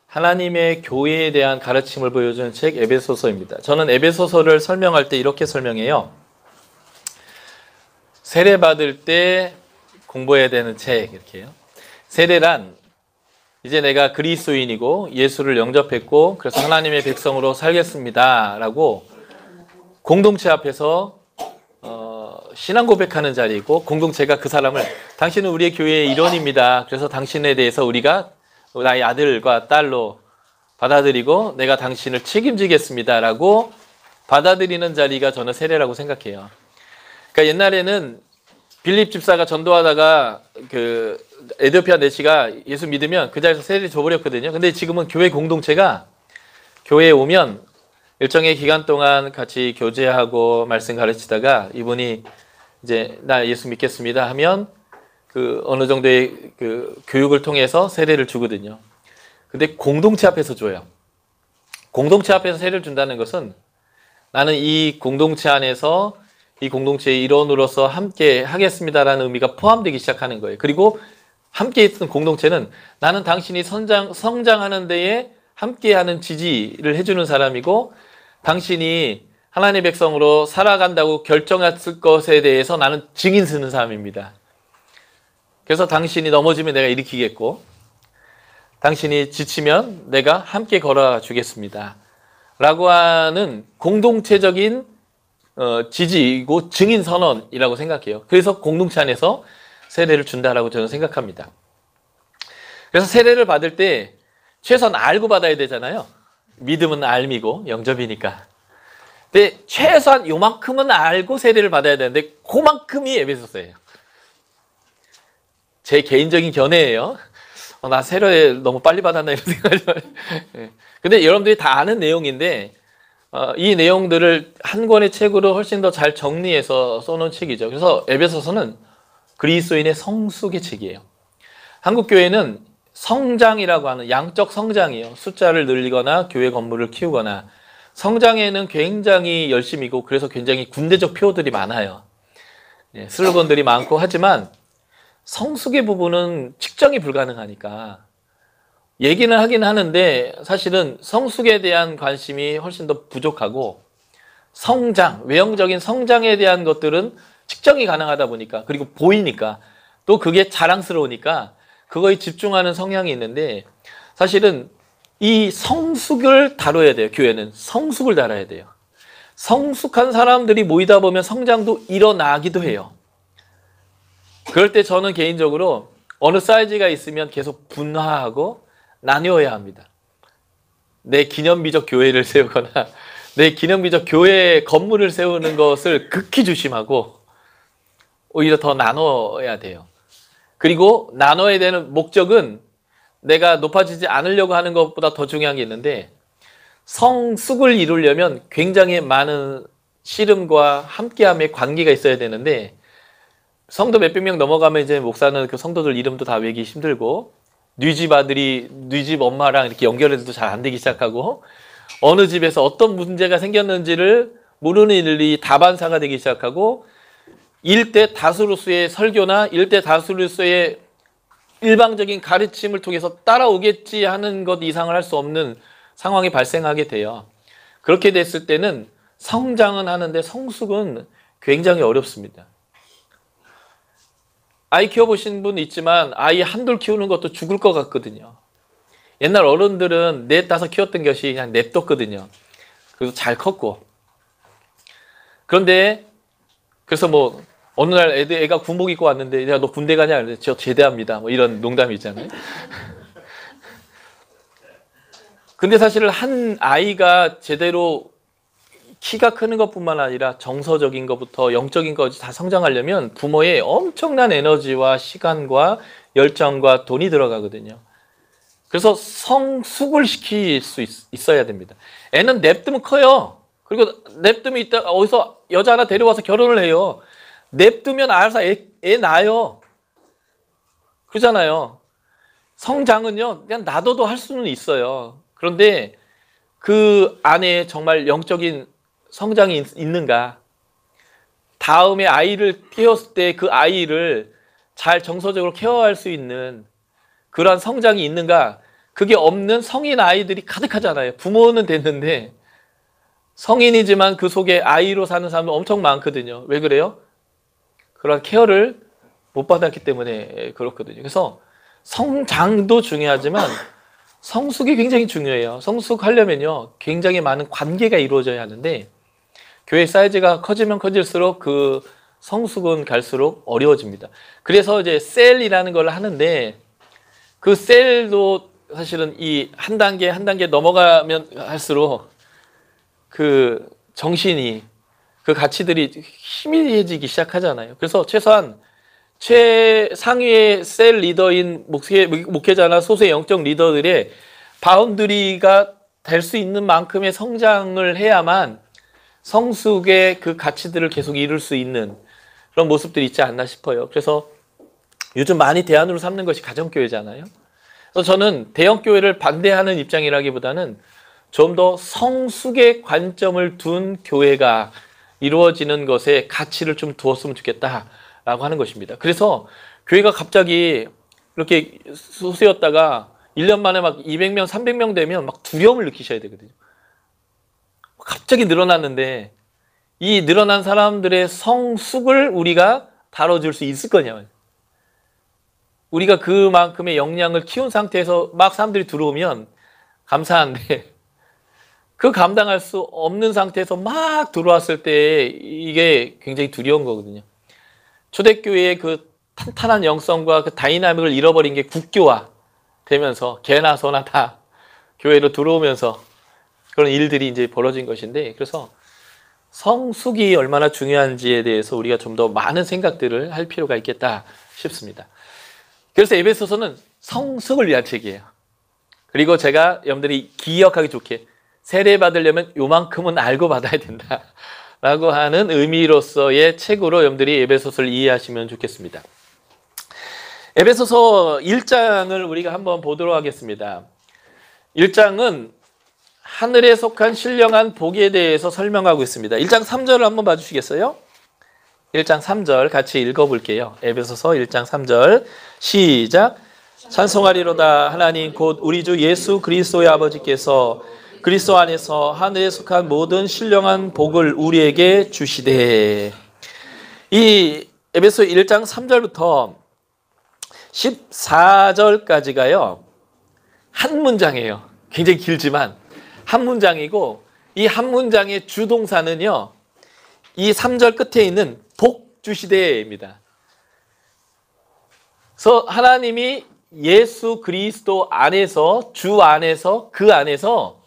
하나님의 교회에 대한 가르침을 보여주는 책 에베소서입니다. 저는 에베소서를 설명할 때 이렇게 설명해요. 세례 받을 때 공부해야 되는 책 이렇게요. 세례란 이제 내가 그리스도인이고 예수를 영접했고 그래서 하나님의 백성으로 살겠습니다 라고 공동체 앞에서 신앙 고백하는 자리이고, 공동체가 그 사람을 당신은 우리의 교회의 일원입니다. 그래서 당신에 대해서 우리가 나의 아들과 딸로 받아들이고 내가 당신을 책임지겠습니다 라고 받아들이는 자리가 저는 세례라고 생각해요. 그러니까 옛날에는 빌립 집사가 전도하다가 그 에티오피아 내시가 예수 믿으면 그 자리에서 세례를 줘버렸거든요. 근데 지금은 교회 공동체가 교회에 오면 일정의 기간 동안 같이 교제하고 말씀 가르치다가 이분이 이제 나 예수 믿겠습니다 하면 그 어느 정도의 그 교육을 통해서 세례를 주거든요. 근데 공동체 앞에서 줘요. 공동체 앞에서 세례를 준다는 것은 나는 이 공동체 안에서 이 공동체의 일원으로서 함께 하겠습니다라는 의미가 포함되기 시작하는 거예요. 그리고 함께 있던 공동체는 나는 당신이 성장하는 데에 함께하는 지지를 해주는 사람이고, 당신이 하나님의 백성으로 살아간다고 결정했을 것에 대해서 나는 증인 쓰는 사람입니다. 그래서 당신이 넘어지면 내가 일으키겠고, 당신이 지치면 내가 함께 걸어가 주겠습니다 라고 하는 공동체적인 지지이고 증인 선언이라고 생각해요. 그래서 공동체 안에서 세례를 준다라고 저는 생각합니다. 그래서 세례를 받을 때 최소한 알고 받아야 되잖아요. 믿음은 알미고 영접이니까. 근데 최소한 요만큼은 알고 세례를 받아야 되는데 그만큼이 에베소서예요. 제 개인적인 견해예요. 나 세례 너무 빨리 받았나 이런 생각이 들어요. 근데 여러분들이 다 아는 내용인데 이 내용들을 한 권의 책으로 훨씬 더 잘 정리해서 써놓은 책이죠. 그래서 에베소서는 그리스도인의 성숙의 책이에요. 한국교회는 성장이라고 하는 양적 성장이에요. 숫자를 늘리거나 교회 건물을 키우거나 성장에는 굉장히 열심이고 그래서 굉장히 군대적 표어들이 많아요. 슬로건들이 많고 하지만 성숙의 부분은 측정이 불가능하니까 얘기는 하긴 하는데 사실은 성숙에 대한 관심이 훨씬 더 부족하고 성장, 외형적인 성장에 대한 것들은 측정이 가능하다 보니까, 그리고 보이니까 또 그게 자랑스러우니까 그거에 집중하는 성향이 있는데, 사실은 이 성숙을 다뤄야 돼요. 교회는 성숙을 다뤄야 돼요. 성숙한 사람들이 모이다 보면 성장도 일어나기도 해요. 그럴 때 저는 개인적으로 어느 사이즈가 있으면 계속 분화하고 나뉘어야 합니다. 내 기념비적 교회를 세우거나 내 기념비적 교회 건물을 세우는 것을 극히 조심하고 오히려 더 나눠야 돼요. 그리고 나눠야 되는 목적은 내가 높아지지 않으려고 하는 것보다 더 중요한 게 있는데, 성숙을 이루려면 굉장히 많은 씨름과 함께함의 관계가 있어야 되는데, 성도 몇백 명 넘어가면 이제 목사는 그 성도들 이름도 다 외기 힘들고, 뉘집 아들이 뉘집 엄마랑 이렇게 연결해도 잘 안 되기 시작하고, 어느 집에서 어떤 문제가 생겼는지를 모르는 일이 다반사가 되기 시작하고, 일대 다수로서의 설교나 일대 다수로서의 일방적인 가르침을 통해서 따라오겠지 하는 것 이상을 할 수 없는 상황이 발생하게 돼요. 그렇게 됐을 때는 성장은 하는데 성숙은 굉장히 어렵습니다. 아이 키워보신 분 있지만 아이 한둘 키우는 것도 죽을 것 같거든요. 옛날 어른들은 넷, 다섯 키웠던 것이 그냥 냅뒀거든요. 그래서 잘 컸고. 그런데 그래서 뭐 어느 날 애가 군복 입고 왔는데 내가 너 군대 가냐? 그래서 저 제대합니다. 뭐 이런 농담이 있잖아요. 근데 사실 한 아이가 제대로 키가 크는 것뿐만 아니라 정서적인 것부터 영적인 것까지 다 성장하려면 부모의 엄청난 에너지와 시간과 열정과 돈이 들어가거든요. 그래서 성숙을 시킬 수 있어야 됩니다. 애는 냅두면 커요. 그리고 냅두면 있다 어디서 여자 하나 데려와서 결혼을 해요. 냅두면 알아서 애 낳아요. 그러잖아요. 성장은요, 그냥 놔둬도 할 수는 있어요. 그런데 그 안에 정말 영적인 성장이 있는가? 다음에 아이를 키웠을 때 그 아이를 잘 정서적으로 케어할 수 있는 그러한 성장이 있는가? 그게 없는 성인 아이들이 가득하잖아요. 부모는 됐는데 성인이지만 그 속에 아이로 사는 사람도 엄청 많거든요. 왜 그래요? 그런 케어를 못 받았기 때문에 그렇거든요. 그래서 성장도 중요하지만 성숙이 굉장히 중요해요. 성숙하려면요, 굉장히 많은 관계가 이루어져야 하는데 교회 사이즈가 커지면 커질수록 그 성숙은 갈수록 어려워집니다. 그래서 이제 셀이라는 걸 하는데 그 셀도 사실은 이 한 단계 한 단계 넘어가면 할수록 그 정신이, 그 가치들이 희미해지기 시작하잖아요. 그래서 최소한 최상위의 셀 리더인 목회자나 소수의 영적 리더들의 바운드리가 될 수 있는 만큼의 성장을 해야만 성숙의 그 가치들을 계속 이룰 수 있는 그런 모습들이 있지 않나 싶어요. 그래서 요즘 많이 대안으로 삼는 것이 가정교회잖아요. 그래서 저는 대형교회를 반대하는 입장이라기보다는 좀 더 성숙의 관점을 둔 교회가 이루어지는 것에 가치를 좀 두었으면 좋겠다라고 하는 것입니다. 그래서 교회가 갑자기 이렇게 소수였다가 1년 만에 막 200명, 300명 되면 막 두려움을 느끼셔야 되거든요. 갑자기 늘어났는데 이 늘어난 사람들의 성숙을 우리가 다뤄줄 수 있을 거냐. 우리가 그만큼의 역량을 키운 상태에서 막 사람들이 들어오면 감사한데 그 감당할 수 없는 상태에서 막 들어왔을 때 이게 굉장히 두려운 거거든요. 초대교회의 그 탄탄한 영성과 그 다이나믹을 잃어버린 게 국교화 되면서 개나 소나 다 교회로 들어오면서 그런 일들이 이제 벌어진 것인데, 그래서 성숙이 얼마나 중요한지에 대해서 우리가 좀 더 많은 생각들을 할 필요가 있겠다 싶습니다. 그래서 에베소서는 성숙을 위한 책이에요. 그리고 제가 여러분들이 기억하기 좋게 세례 받으려면 요만큼은 알고 받아야 된다 라고 하는 의미로서의 책으로 여러분들이 에베소서를 이해하시면 좋겠습니다. 에베소서 1장을 우리가 한번 보도록 하겠습니다. 1장은 하늘에 속한 신령한 복에 대해서 설명하고 있습니다. 1장 3절을 한번 봐주시겠어요? 1장 3절 같이 읽어볼게요. 에베소서 1장 3절 시작. 찬송하리로다 하나님 곧 우리 주 예수 그리스도의 아버지께서 그리스도 안에서 하늘에 속한 모든 신령한 복을 우리에게 주시되. 이 에베소 1장 3절부터 14절까지가요 한 문장이에요. 굉장히 길지만 한 문장이고, 이 한 문장의 주동사는요 이 3절 끝에 있는 복 주시되입니다. 그래서 하나님이 예수 그리스도 안에서, 주 안에서, 그 안에서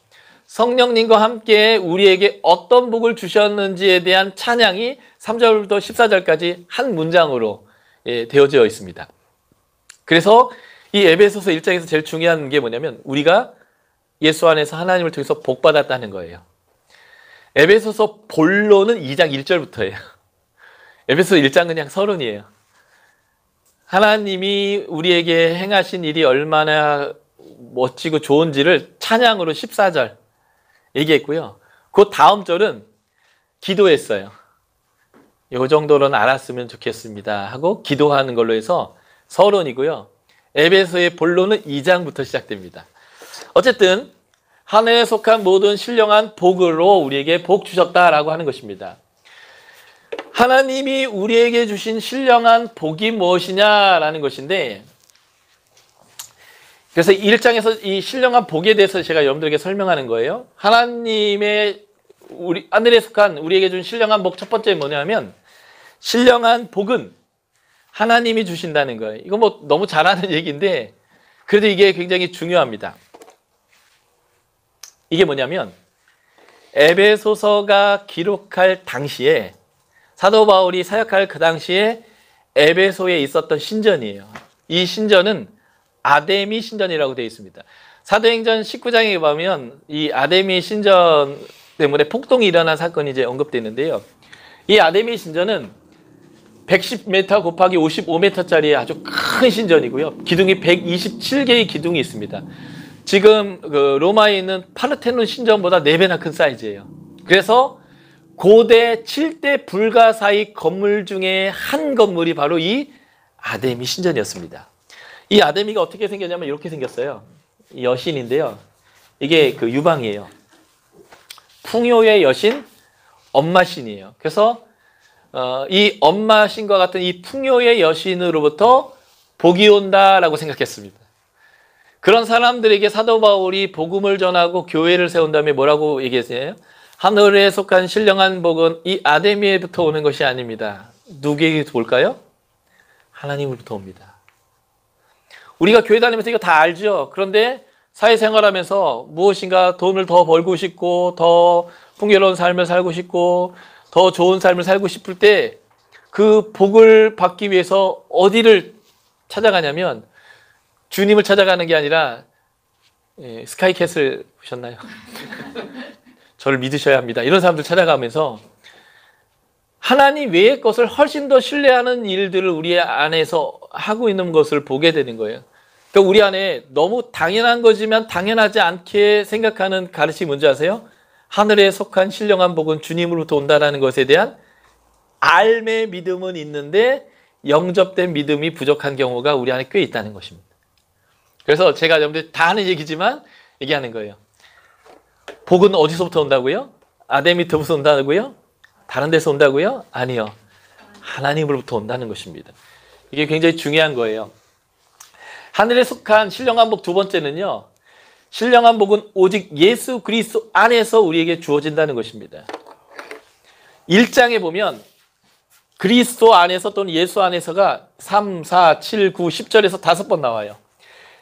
성령님과 함께 우리에게 어떤 복을 주셨는지에 대한 찬양이 3절부터 14절까지 한 문장으로 되어져 있습니다. 그래서 이 에베소서 1장에서 제일 중요한 게 뭐냐면 우리가 예수 안에서 하나님을 통해서 복 받았다는 거예요. 에베소서 본론은 2장 1절부터예요. 에베소서 1장 그냥 서론이에요. 하나님이 우리에게 행하신 일이 얼마나 멋지고 좋은지를 찬양으로 14절 얘기했고요. 그 다음 절은 기도했어요. 이 정도로는 알았으면 좋겠습니다 하고 기도하는 걸로 해서 서론이고요. 에베소의 본론은 2장부터 시작됩니다. 어쨌든 하늘에 속한 모든 신령한 복으로 우리에게 복 주셨다라고 하는 것입니다. 하나님이 우리에게 주신 신령한 복이 무엇이냐라는 것인데, 그래서 1장에서 이 신령한 복에 대해서 제가 여러분들에게 설명하는 거예요. 하나님의 우리 하늘에 속한 우리에게 준 신령한 복 첫 번째 뭐냐면 신령한 복은 하나님이 주신다는 거예요. 이거 뭐 너무 잘하는 얘기인데 그래도 이게 굉장히 중요합니다. 이게 뭐냐면 에베소서가 기록할 당시에 사도 바울이 사역할 그 당시에 에베소에 있었던 신전이에요. 이 신전은 아데미 신전이라고 되어 있습니다. 사도행전 19장에 보면 이 아데미 신전 때문에 폭동이 일어난 사건이 이제 언급되어 있는데요. 이 아데미 신전은 110m 곱하기 55m짜리 아주 큰 신전이고요. 기둥이 127개의 기둥이 있습니다. 지금 그 로마에 있는 파르테논 신전보다 4배나 큰 사이즈예요. 그래서 고대 7대 불가사의 건물 중에 한 건물이 바로 이 아데미 신전이었습니다. 이 아데미가 어떻게 생겼냐면 이렇게 생겼어요. 여신인데요. 이게 그 유방이에요. 풍요의 여신, 엄마신이에요. 그래서 이 엄마신과 같은 이 풍요의 여신으로부터 복이 온다라고 생각했습니다. 그런 사람들에게 사도 바울이 복음을 전하고 교회를 세운 다음에 뭐라고 얘기했어요? 하늘에 속한 신령한 복은 이 아데미에부터 오는 것이 아닙니다. 누구에게부터 올까요? 하나님으로부터 옵니다. 우리가 교회 다니면서 이거 다 알죠? 그런데 사회생활하면서 무엇인가 돈을 더 벌고 싶고 더 풍요로운 삶을 살고 싶고 더 좋은 삶을 살고 싶을 때 그 복을 받기 위해서 어디를 찾아가냐면 주님을 찾아가는 게 아니라 스카이캐슬 보셨나요? 저를 믿으셔야 합니다. 이런 사람들 찾아가면서 하나님 외의 것을 훨씬 더 신뢰하는 일들을 우리 안에서 하고 있는 것을 보게 되는 거예요. 그러니까 우리 안에 너무 당연한 거지만 당연하지 않게 생각하는 가르침이 뭔지 아세요? 하늘에 속한 신령한 복은 주님으로부터 온다는 것에 대한 알의 믿음은 있는데 영접된 믿음이 부족한 경우가 우리 안에 꽤 있다는 것입니다. 그래서 제가 여러분들 다 하는 얘기지만 얘기하는 거예요. 복은 어디서부터 온다고요? 아데미트부터 온다고요? 다른 데서 온다고요? 아니요. 하나님으로부터 온다는 것입니다. 이게 굉장히 중요한 거예요. 하늘에 속한 신령한 복 두 번째는요. 신령한 복은 오직 예수 그리스도 안에서 우리에게 주어진다는 것입니다. 1장에 보면 그리스도 안에서 또는 예수 안에서가 3, 4, 7, 9, 10절에서 5번 나와요.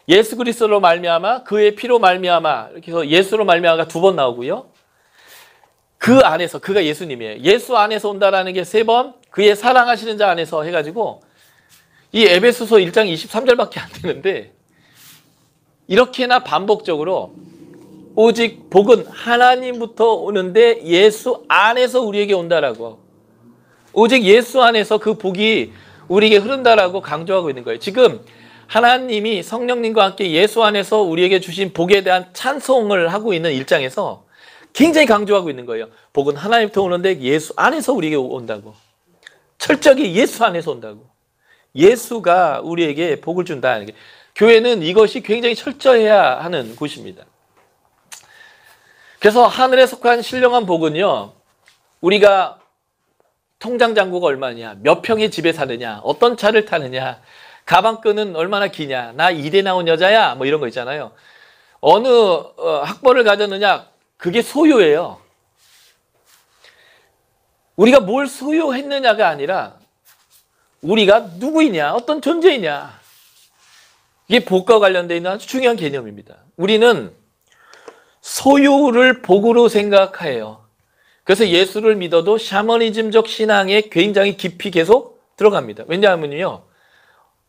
예수 그리스도로 말미암아 그의 피로 말미암아 이렇게 해서 예수로 말미암아가 2번 나오고요. 그 안에서 그가 예수님이에요. 예수 안에서 온다라는 게 3번, 그의 사랑하시는 자 안에서 해가지고 이 에베소서 1장 23절밖에 안 되는데 이렇게나 반복적으로 오직 복은 하나님부터 오는데 예수 안에서 우리에게 온다라고 오직 예수 안에서 그 복이 우리에게 흐른다라고 강조하고 있는 거예요. 지금 하나님이 성령님과 함께 예수 안에서 우리에게 주신 복에 대한 찬송을 하고 있는 1장에서 굉장히 강조하고 있는 거예요. 복은 하나님부터 오는데 예수 안에서 우리에게 온다고. 철저하게 예수 안에서 온다고. 예수가 우리에게 복을 준다. 교회는 이것이 굉장히 철저해야 하는 곳입니다. 그래서 하늘에 속한 신령한 복은요. 우리가 통장 잔고가 얼마냐, 몇 평의 집에 사느냐, 어떤 차를 타느냐, 가방끈은 얼마나 기냐, 나 이대 나온 여자야, 뭐 이런 거 있잖아요. 어느 학벌을 가졌느냐, 그게 소유예요. 우리가 뭘 소유했느냐가 아니라 우리가 누구이냐, 어떤 존재이냐. 이게 복과 관련되어 있는 아주 중요한 개념입니다. 우리는 소유를 복으로 생각해요. 그래서 예수를 믿어도 샤머니즘적 신앙에 굉장히 깊이 계속 들어갑니다. 왜냐하면요.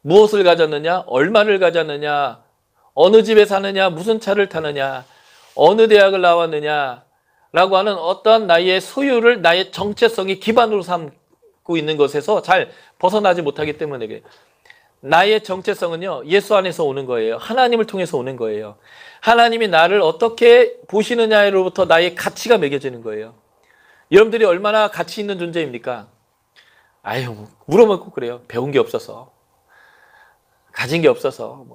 무엇을 가졌느냐, 얼마를 가졌느냐, 어느 집에 사느냐, 무슨 차를 타느냐, 어느 대학을 나왔느냐 라고 하는 어떤 나의 소유를 나의 정체성이 기반으로 삼고 있는 것에서 잘 벗어나지 못하기 때문에 그래요. 나의 정체성은요. 예수 안에서 오는 거예요. 하나님을 통해서 오는 거예요. 하나님이 나를 어떻게 보시느냐로부터 나의 가치가 매겨지는 거예요. 여러분들이 얼마나 가치 있는 존재입니까? 아유, 물어보면 꼭 그래요. 배운 게 없어서. 가진 게 없어서.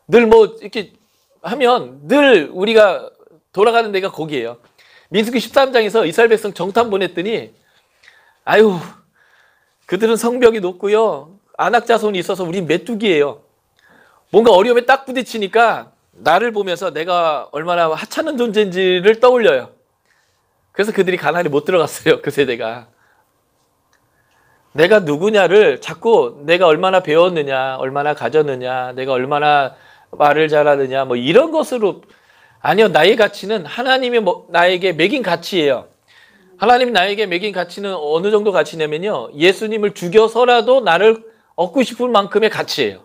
늘 이렇게 하면 늘 우리가 돌아가는 데가 거기에요. 민수기 13장에서 이스라엘 백성 정탐 보냈더니 아유, 그들은 성벽이 높고요. 안악 자손이 있어서 우린 메뚜기예요. 뭔가 어려움에 딱 부딪히니까 나를 보면서 내가 얼마나 하찮은 존재인지를 떠올려요. 그래서 그들이 가나안에 못 들어갔어요. 그 세대가. 내가 누구냐를 자꾸 내가 얼마나 배웠느냐, 얼마나 가졌느냐, 내가 얼마나 말을 잘하느냐, 뭐 이런 것으로. 아니요, 나의 가치는 하나님이 나에게 매긴 가치예요. 하나님이 나에게 매긴 가치는 어느 정도 가치냐면요. 예수님을 죽여서라도 나를 얻고 싶을 만큼의 가치예요.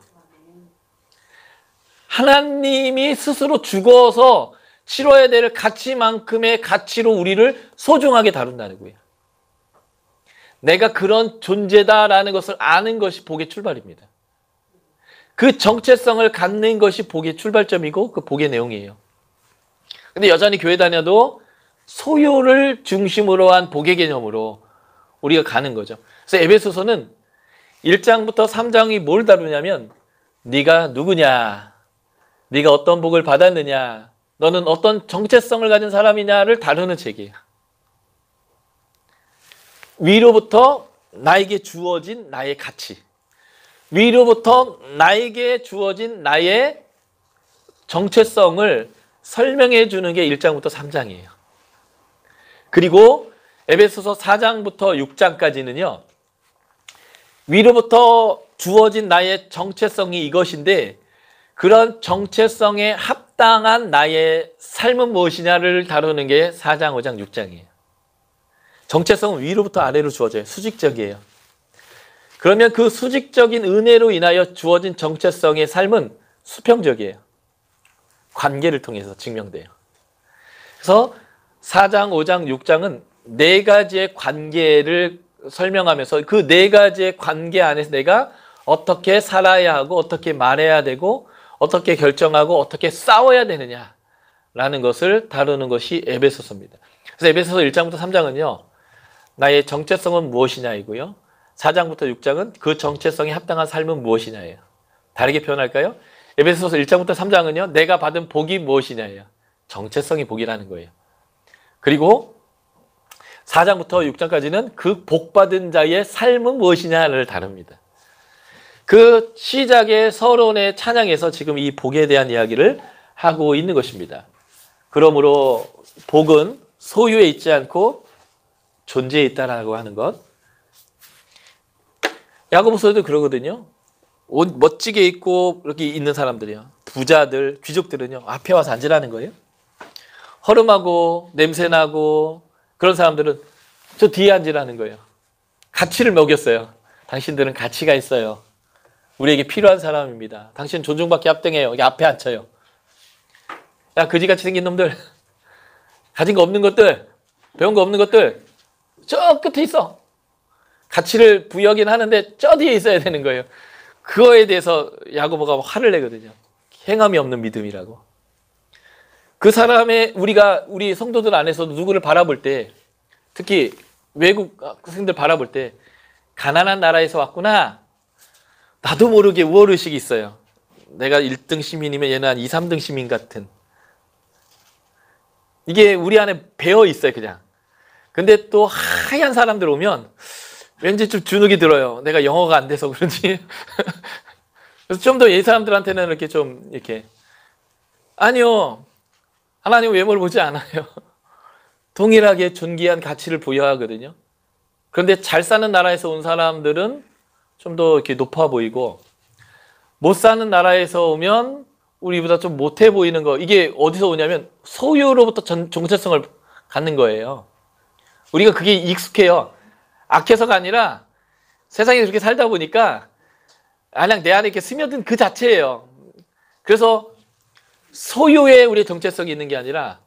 하나님이 스스로 죽어서 치러야 될 가치만큼의 가치로 우리를 소중하게 다룬다는 거예요. 내가 그런 존재다라는 것을 아는 것이 복의 출발입니다. 그 정체성을 갖는 것이 복의 출발점이고 그 복의 내용이에요. 근데 여전히 교회 다녀도 소유를 중심으로 한 복의 개념으로 우리가 가는 거죠. 그래서 에베소서는 1장부터 3장이 뭘 다루냐면 네가 누구냐, 네가 어떤 복을 받았느냐, 너는 어떤 정체성을 가진 사람이냐를 다루는 책이에요. 위로부터 나에게 주어진 나의 가치, 위로부터 나에게 주어진 나의 정체성을 설명해 주는 게 1장부터 3장이에요. 그리고 에베소서 4장부터 6장까지는요. 위로부터 주어진 나의 정체성이 이것인데 그런 정체성에 합당한 나의 삶은 무엇이냐를 다루는 게 4장, 5장, 6장이에요. 정체성은 위로부터 아래로 주어져요. 수직적이에요. 그러면 그 수직적인 은혜로 인하여 주어진 정체성의 삶은 수평적이에요. 관계를 통해서 증명돼요. 그래서 4장, 5장, 6장은 네 가지의 관계를 설명하면서 그 네 가지의 관계 안에서 내가 어떻게 살아야 하고 어떻게 말해야 되고 어떻게 결정하고 어떻게 싸워야 되느냐라는 것을 다루는 것이 에베소서입니다. 그래서 에베소서 1장부터 3장은요. 나의 정체성은 무엇이냐이고요. 4장부터 6장은 그 정체성에 합당한 삶은 무엇이냐예요. 다르게 표현할까요? 에베소서 1장부터 3장은요. 내가 받은 복이 무엇이냐예요. 정체성이 복이라는 거예요. 그리고 4장부터 6장까지는 그 복받은 자의 삶은 무엇이냐를 다룹니다. 그 시작의 서론의 찬양에서 지금 이 복에 대한 이야기를 하고 있는 것입니다. 그러므로 복은 소유에 있지 않고 존재에 있다라고 하는 것. 야고보서도 그러거든요. 옷 멋지게 입고 이렇게 있는 사람들이요. 부자들, 귀족들은요. 앞에 와서 앉으라는 거예요. 허름하고 냄새나고 그런 사람들은 저 뒤에 앉으라는 거예요. 가치를 먹였어요. 당신들은 가치가 있어요. 우리에게 필요한 사람입니다. 당신 존중받기 합당해요. 여기 앞에 앉혀요. 야, 그지같이 생긴 놈들, 가진 거 없는 것들, 배운 거 없는 것들, 저 끝에 있어. 가치를 부여하긴 하는데 저 뒤에 있어야 되는 거예요. 그거에 대해서 야고보가 화를 내거든요. 행함이 없는 믿음이라고. 그 사람의 우리 성도들 안에서도 누구를 바라볼 때, 특히 외국 학생들 바라볼 때 가난한 나라에서 왔구나. 나도 모르게 우월의식이 있어요. 내가 1등 시민이면 얘는 한 2, 3등 시민 같은. 이게 우리 안에 배어 있어요, 그냥. 근데 또 하얀 사람들 오면 왠지 좀 주눅이 들어요. 내가 영어가 안 돼서 그런지. 그래서 좀 더 이 사람들한테는 이렇게 좀 이렇게 아니요. 하나님 외모를 보지 않아요. 동일하게 존귀한 가치를 부여하거든요. 그런데 잘 사는 나라에서 온 사람들은 좀 더 이렇게 높아 보이고 못 사는 나라에서 오면 우리보다 좀 못해 보이는 거. 이게 어디서 오냐면 소유로부터 정체성을 갖는 거예요. 우리가 그게 익숙해요. 악해서가 아니라 세상에 그렇게 살다 보니까 그냥 내 안에 이렇게 스며든 그 자체예요. 그래서 소유에 우리의 정체성이 있는 게 아니라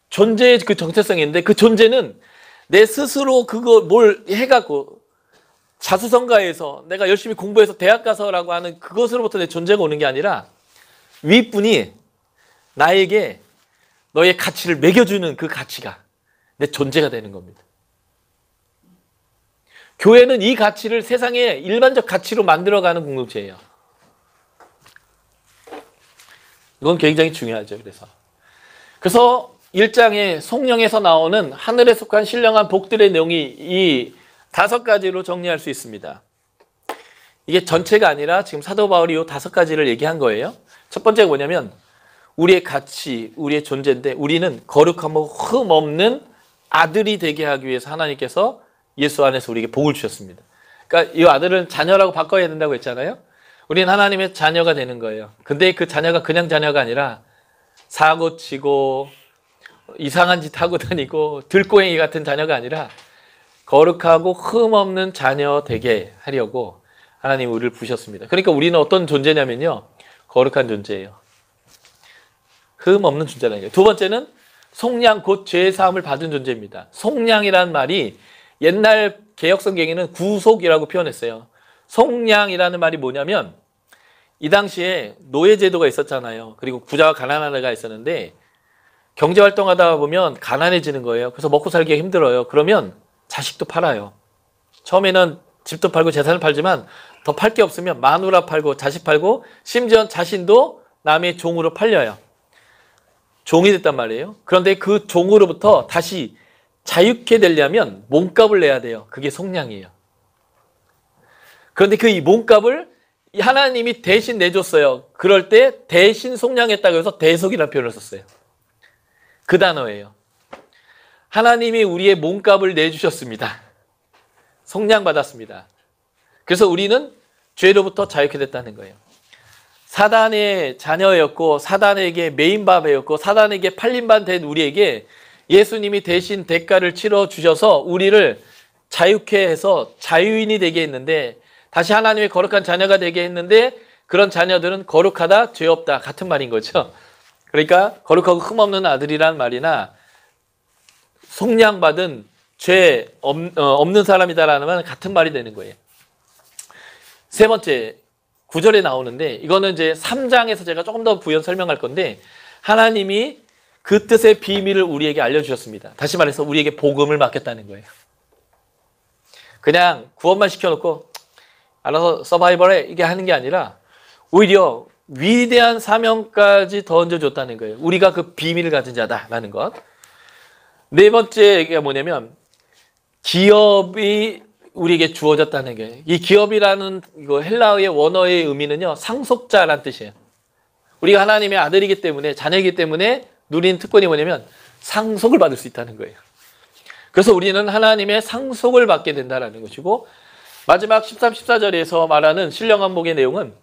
존재의 그 정체성이 있는데 그 존재는 내 스스로 그거 뭘 해갖고 자수성가해서 내가 열심히 공부해서 대학 가서라고 하는 그것으로부터 내 존재가 오는 게 아니라 윗분이 나에게 너의 가치를 매겨주는 그 가치가 내 존재가 되는 겁니다. 교회는 이 가치를 세상의 일반적 가치로 만들어가는 공동체예요. 이건 굉장히 중요하죠. 그래서 1장의 성령에서 나오는 하늘에 속한 신령한 복들의 내용이 이 5가지로 정리할 수 있습니다. 이게 전체가 아니라 지금 사도 바울이 이 5가지를 얘기한 거예요. 첫 번째가 뭐냐면 우리의 가치, 우리의 존재인데 우리는 거룩하고 흠 없는 아들이 되게 하기 위해서 하나님께서 예수 안에서 우리에게 복을 주셨습니다. 그러니까 이 아들은 자녀라고 바꿔야 된다고 했잖아요. 우리는 하나님의 자녀가 되는 거예요. 근데 그 자녀가 그냥 자녀가 아니라 사고 치고 이상한 짓 하고 다니고 들고행이 같은 자녀가 아니라 거룩하고 흠 없는 자녀 되게 하려고 하나님이 우리를 부르셨습니다. 그러니까 우리는 어떤 존재냐면요. 거룩한 존재예요. 흠 없는 존재라는 거예요. 두 번째는 속량 곧 죄 사함을 받은 존재입니다. 속량이라는 말이 옛날 개역성경에는 구속이라고 표현했어요. 속량이라는 말이 뭐냐면 이 당시에 노예제도가 있었잖아요. 그리고 부자와 가난한 애가 있었는데 경제활동하다 보면 가난해지는 거예요. 그래서 먹고 살기가 힘들어요. 그러면 자식도 팔아요. 처음에는 집도 팔고 재산을 팔지만 더 팔 게 없으면 마누라 팔고 자식 팔고 심지어 자신도 남의 종으로 팔려요. 종이 됐단 말이에요. 그런데 그 종으로부터 다시 자유케 되려면 몸값을 내야 돼요. 그게 속량이에요. 그런데 그 이 몸값을 하나님이 대신 내줬어요. 그럴 때 대신 속량했다고 해서 대속이라는 표현을 썼어요. 그 단어예요. 하나님이 우리의 몸값을 내주셨습니다. 속량받았습니다. 그래서 우리는 죄로부터 자유케 됐다는 거예요. 사단의 자녀였고 사단에게 메인바베였고 사단에게 팔림반 된 우리에게 예수님이 대신 대가를 치러 주셔서 우리를 자유케 해서 자유인이 되게 했는데, 다시 하나님의 거룩한 자녀가 되게 했는데, 그런 자녀들은 거룩하다, 죄 없다 같은 말인 거죠. 그러니까 거룩하고 흠없는 아들이란 말이나 속량받은 죄 없는 사람이다라는 말은 같은 말이 되는 거예요. 세 번째 9절에 나오는데, 이거는 이제 3장에서 제가 조금 더 부연 설명할 건데, 하나님이 그 뜻의 비밀을 우리에게 알려주셨습니다. 다시 말해서 우리에게 복음을 맡겼다는 거예요. 그냥 구원만 시켜놓고 알아서 서바이벌해 이게 하는 게 아니라 오히려 위대한 사명까지 더 얹어줬다는 거예요. 우리가 그 비밀을 가진 자다라는 것. 네 번째 얘기가 뭐냐면 기업이 우리에게 주어졌다는 거예요. 이 기업이라는 이거 헬라어의 원어의 의미는요, 상속자란 뜻이에요. 우리가 하나님의 아들이기 때문에, 자녀이기 때문에 누린 특권이 뭐냐면 상속을 받을 수 있다는 거예요. 그래서 우리는 하나님의 상속을 받게 된다는 것이고, 마지막 13, 14절에서 말하는 신령한복의 내용은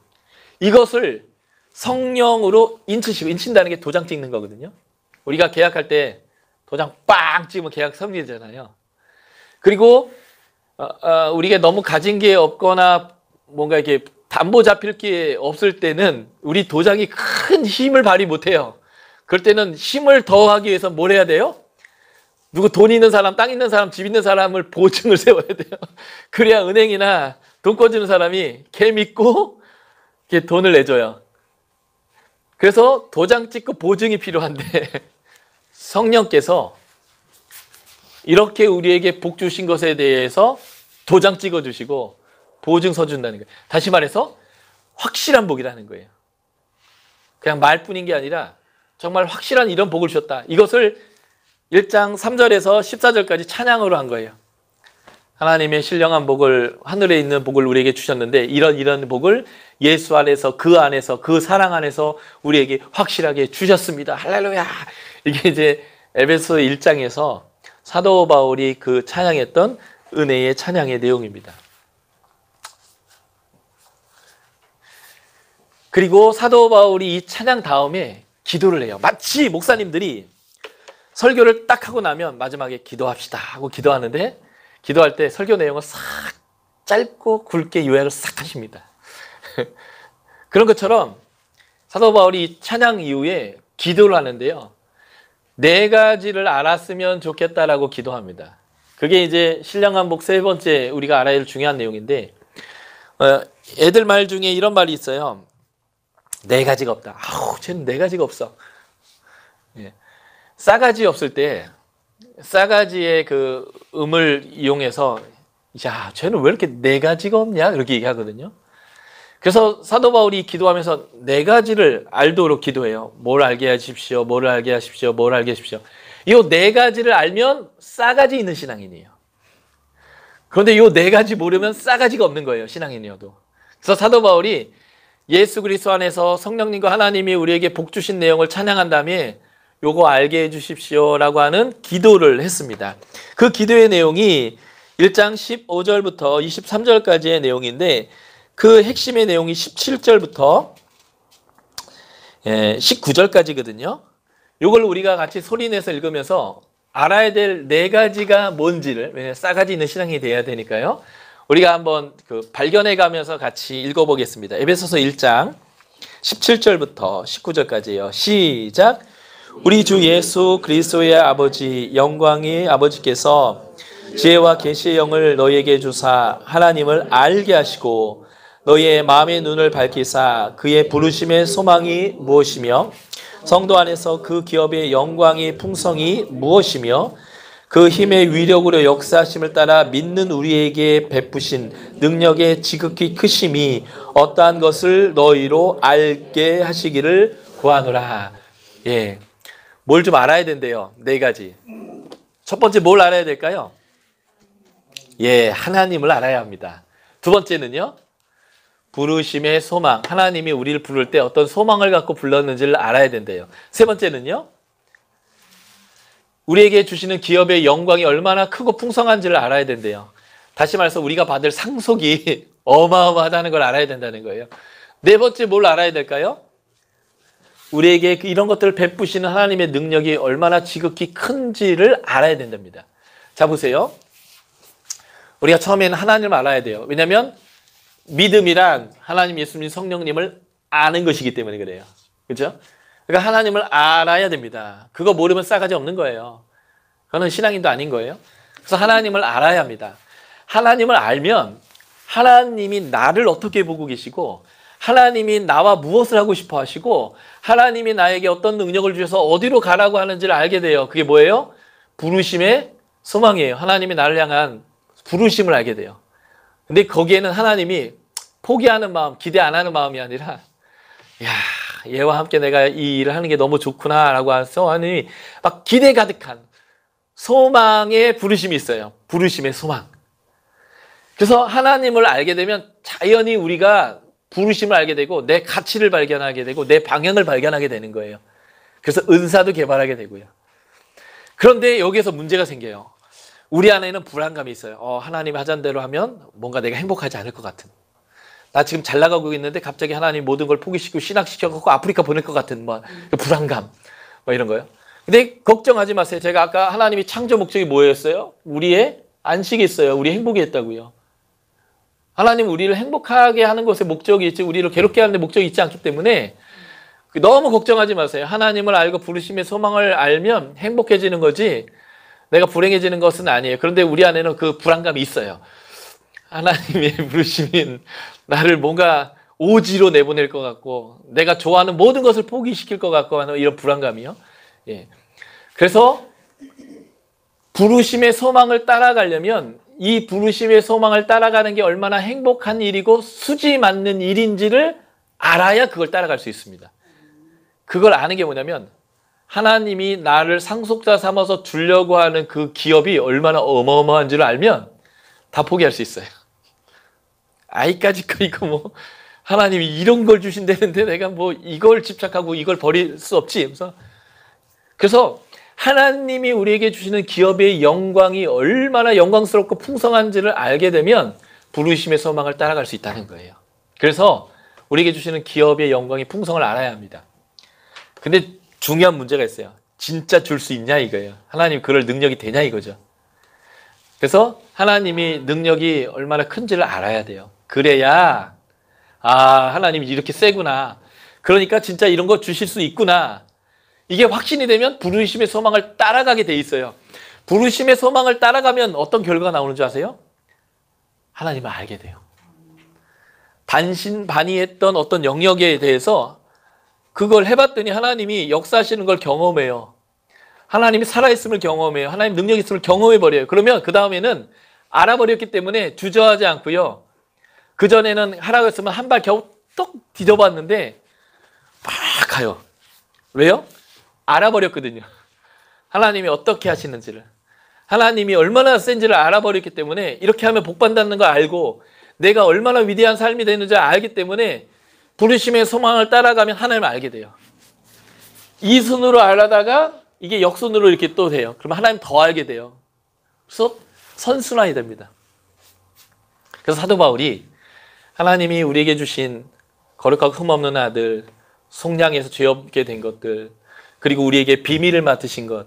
이것을 성령으로 인친다는 게 도장 찍는 거거든요. 우리가 계약할 때 도장 빵 찍으면 계약 성립되잖아요. 그리고 우리가 너무 가진 게 없거나 뭔가 이렇게 담보 잡힐 게 없을 때는 우리 도장이 큰 힘을 발휘 못해요. 그럴 때는 힘을 더하기 위해서 뭘 해야 돼요? 누구 돈 있는 사람, 땅 있는 사람, 집 있는 사람을 보증을 세워야 돼요. 그래야 은행이나 돈 꿔주는 사람이 걔 믿고 걔 돈을 내줘요. 그래서 도장 찍고 보증이 필요한데 성령께서 이렇게 우리에게 복 주신 것에 대해서 도장 찍어주시고 보증 서준다는 거예요. 다시 말해서 확실한 복이라는 거예요. 그냥 말뿐인 게 아니라 정말 확실한 이런 복을 주셨다. 이것을 1장 3절에서 14절까지 찬양으로 한 거예요. 하나님의 신령한 복을, 하늘에 있는 복을 우리에게 주셨는데 이런 복을 예수 안에서, 그 사랑 안에서 우리에게 확실하게 주셨습니다. 할렐루야. 이게 이제 에베소 1장에서 사도 바울이 그 찬양했던 은혜의 찬양의 내용입니다. 그리고 사도 바울이 이 찬양 다음에 기도를 해요. 마치 목사님들이 설교를 딱 하고 나면 마지막에 기도합시다 하고 기도하는데, 기도할 때 설교 내용을 싹 짧고 굵게 요약을 싹 하십니다. 그런 것처럼 사도 바울이 찬양 이후에 기도를 하는데요, 4가지를 알았으면 좋겠다라고 기도합니다. 그게 이제 신령한 복 세 번째 우리가 알아야 할 중요한 내용인데, 애들 말 중에 이런 말이 있어요. 4가지가 없다. 아우, 쟤는 4가지가 없어. 예. 싸가지 없을 때 싸가지의 그 음을 이용해서 야, 쟤는 왜 이렇게 4가지가 없냐? 이렇게 얘기하거든요. 그래서 사도 바울이 기도하면서 4가지를 알도록 기도해요. 뭘 알게 하십시오. 뭘 알게 하십시오. 뭘 알게 하십시오. 이 4가지를 알면 싸가지 있는 신앙인이에요. 그런데 이 4가지 모르면 싸가지가 없는 거예요. 신앙인이어도. 그래서 사도 바울이 예수 그리스도 안에서 성령님과 하나님이 우리에게 복 주신 내용을 찬양한 다음에 요거 알게 해주십시오라고 하는 기도를 했습니다. 그 기도의 내용이 1장 15절부터 23절까지의 내용인데, 그 핵심의 내용이 17절부터 19절까지거든요. 요걸 우리가 같이 소리내서 읽으면서 알아야 될 4가지가 뭔지를, 왜냐하면 싸가지 있는 신앙이 돼야 되니까요. 우리가 한번 발견해 가면서 같이 읽어보겠습니다. 에베소서 1장 17절부터 19절까지예요. 시작. 우리 주 예수 그리스도의 아버지 영광의 아버지께서 지혜와 계시의 영을 너희에게 주사 하나님을 알게 하시고 너희의 마음의 눈을 밝히사 그의 부르심의 소망이 무엇이며 성도 안에서 그 기업의 영광의 풍성이 무엇이며 그 힘의 위력으로 역사하심을 따라 믿는 우리에게 베푸신 능력의 지극히 크심이 어떠한 것을 너희로 알게 하시기를 구하노라. 예, 뭘 좀 알아야 된대요. 네 가지. 첫 번째 뭘 알아야 될까요? 예, 하나님을 알아야 합니다. 두 번째는요, 부르심의 소망. 하나님이 우리를 부를 때 어떤 소망을 갖고 불렀는지를 알아야 된대요. 세 번째는요, 우리에게 주시는 기업의 영광이 얼마나 크고 풍성한지를 알아야 된대요. 다시 말해서 우리가 받을 상속이 어마어마하다는 걸 알아야 된다는 거예요. 네 번째 뭘 알아야 될까요? 우리에게 이런 것들을 베푸시는 하나님의 능력이 얼마나 지극히 큰지를 알아야 된답니다. 자, 보세요. 우리가 처음에는 하나님을 알아야 돼요. 왜냐하면 믿음이란 하나님, 예수님, 성령님을 아는 것이기 때문에 그래요. 그렇죠? 그러니까 하나님을 알아야 됩니다. 그거 모르면 싸가지 없는 거예요. 그거는 신앙인도 아닌 거예요. 그래서 하나님을 알아야 합니다. 하나님을 알면 하나님이 나를 어떻게 보고 계시고, 하나님이 나와 무엇을 하고 싶어 하시고, 하나님이 나에게 어떤 능력을 주셔서 어디로 가라고 하는지를 알게 돼요. 그게 뭐예요? 부르심의 소망이에요. 하나님이 나를 향한 부르심을 알게 돼요. 근데 거기에는 하나님이 포기하는 마음, 기대 안 하는 마음이 아니라, 야, 얘와 함께 내가 이 일을 하는 게 너무 좋구나 라고 해서 하나님이 막 기대 가득한 소망의 부르심이 있어요. 부르심의 소망. 그래서 하나님을 알게 되면 자연히 우리가 부르심을 알게 되고 내 가치를 발견하게 되고 내 방향을 발견하게 되는 거예요. 그래서 은사도 개발하게 되고요. 그런데 여기에서 문제가 생겨요. 우리 안에는 불안감이 있어요. 하나님이 하자는 대로 하면 뭔가 내가 행복하지 않을 것 같은. 나 지금 잘 나가고 있는데 갑자기 하나님 모든 걸 포기시키고 신학시켜갖고 아프리카 보낼 것 같은 불안감 이런 거요. 근데 걱정하지 마세요. 제가 아까 하나님이 창조 목적이 뭐였어요? 우리의 안식이 있어요. 우리 행복이 있다고요. 하나님은 우리를 행복하게 하는 것에 목적이 있지 우리를 괴롭게 하는 데 목적이 있지 않기 때문에 너무 걱정하지 마세요. 하나님을 알고 부르심의 소망을 알면 행복해지는 거지 내가 불행해지는 것은 아니에요. 그런데 우리 안에는 그 불안감이 있어요. 하나님의 부르심인 나를 뭔가 오지로 내보낼 것 같고 내가 좋아하는 모든 것을 포기시킬 것 같고 하는 이런 불안감이요. 예. 그래서 부르심의 소망을 따라가려면 이 부르심의 소망을 따라가는 게 얼마나 행복한 일이고 수지 맞는 일인지를 알아야 그걸 따라갈 수 있습니다. 그걸 아는 게 뭐냐면 하나님이 나를 상속자 삼아서 주려고 하는 그 기업이 얼마나 어마어마한지를 알면 다 포기할 수 있어요. 아이까지 거 이거 하나님이 이런 걸 주신다는데 내가 이걸 집착하고 이걸 버릴 수 없지. 그래서 하나님이 우리에게 주시는 기업의 영광이 얼마나 영광스럽고 풍성한지를 알게 되면 부르심의 소망을 따라갈 수 있다는 거예요. 그래서 우리에게 주시는 기업의 영광이 풍성을 알아야 합니다. 근데 중요한 문제가 있어요. 진짜 줄 수 있냐 이거예요. 하나님 그럴 능력이 되냐 이거죠. 그래서 하나님이 능력이 얼마나 큰지를 알아야 돼요. 그래야 하나님이 이렇게 세구나. 그러니까 진짜 이런 거 주실 수 있구나. 이게 확신이 되면 부르심의 소망을 따라가게 돼 있어요. 부르심의 소망을 따라가면 어떤 결과가 나오는 줄 아세요? 하나님을 알게 돼요. 반신반의했던 어떤 영역에 대해서 그걸 해봤더니 하나님이 역사하시는 걸 경험해요. 하나님이 살아있음을 경험해요. 하나님 능력이 있음을 경험해버려요. 그러면 그 다음에는 알아버렸기 때문에 주저하지 않고요. 그전에는 하라고 했으면 한 발 겨우 떡 뒤져봤는데 막 가요. 왜요? 알아버렸거든요. 하나님이 어떻게 하시는지를. 하나님이 얼마나 센지를 알아버렸기 때문에 이렇게 하면 복받는 걸 알고 내가 얼마나 위대한 삶이 되는지 알기 때문에 부르심의 소망을 따라가면 하나님을 알게 돼요. 이 순으로 알아다가 이게 역순으로 이렇게 또 돼요. 그러면 하나님 더 알게 돼요. 그래서 선순환이 됩니다. 그래서 사도 바울이 하나님이 우리에게 주신 거룩하고 흠없는 아들, 속량에서 죄 없게 된 것들, 그리고 우리에게 비밀을 맡으신 것,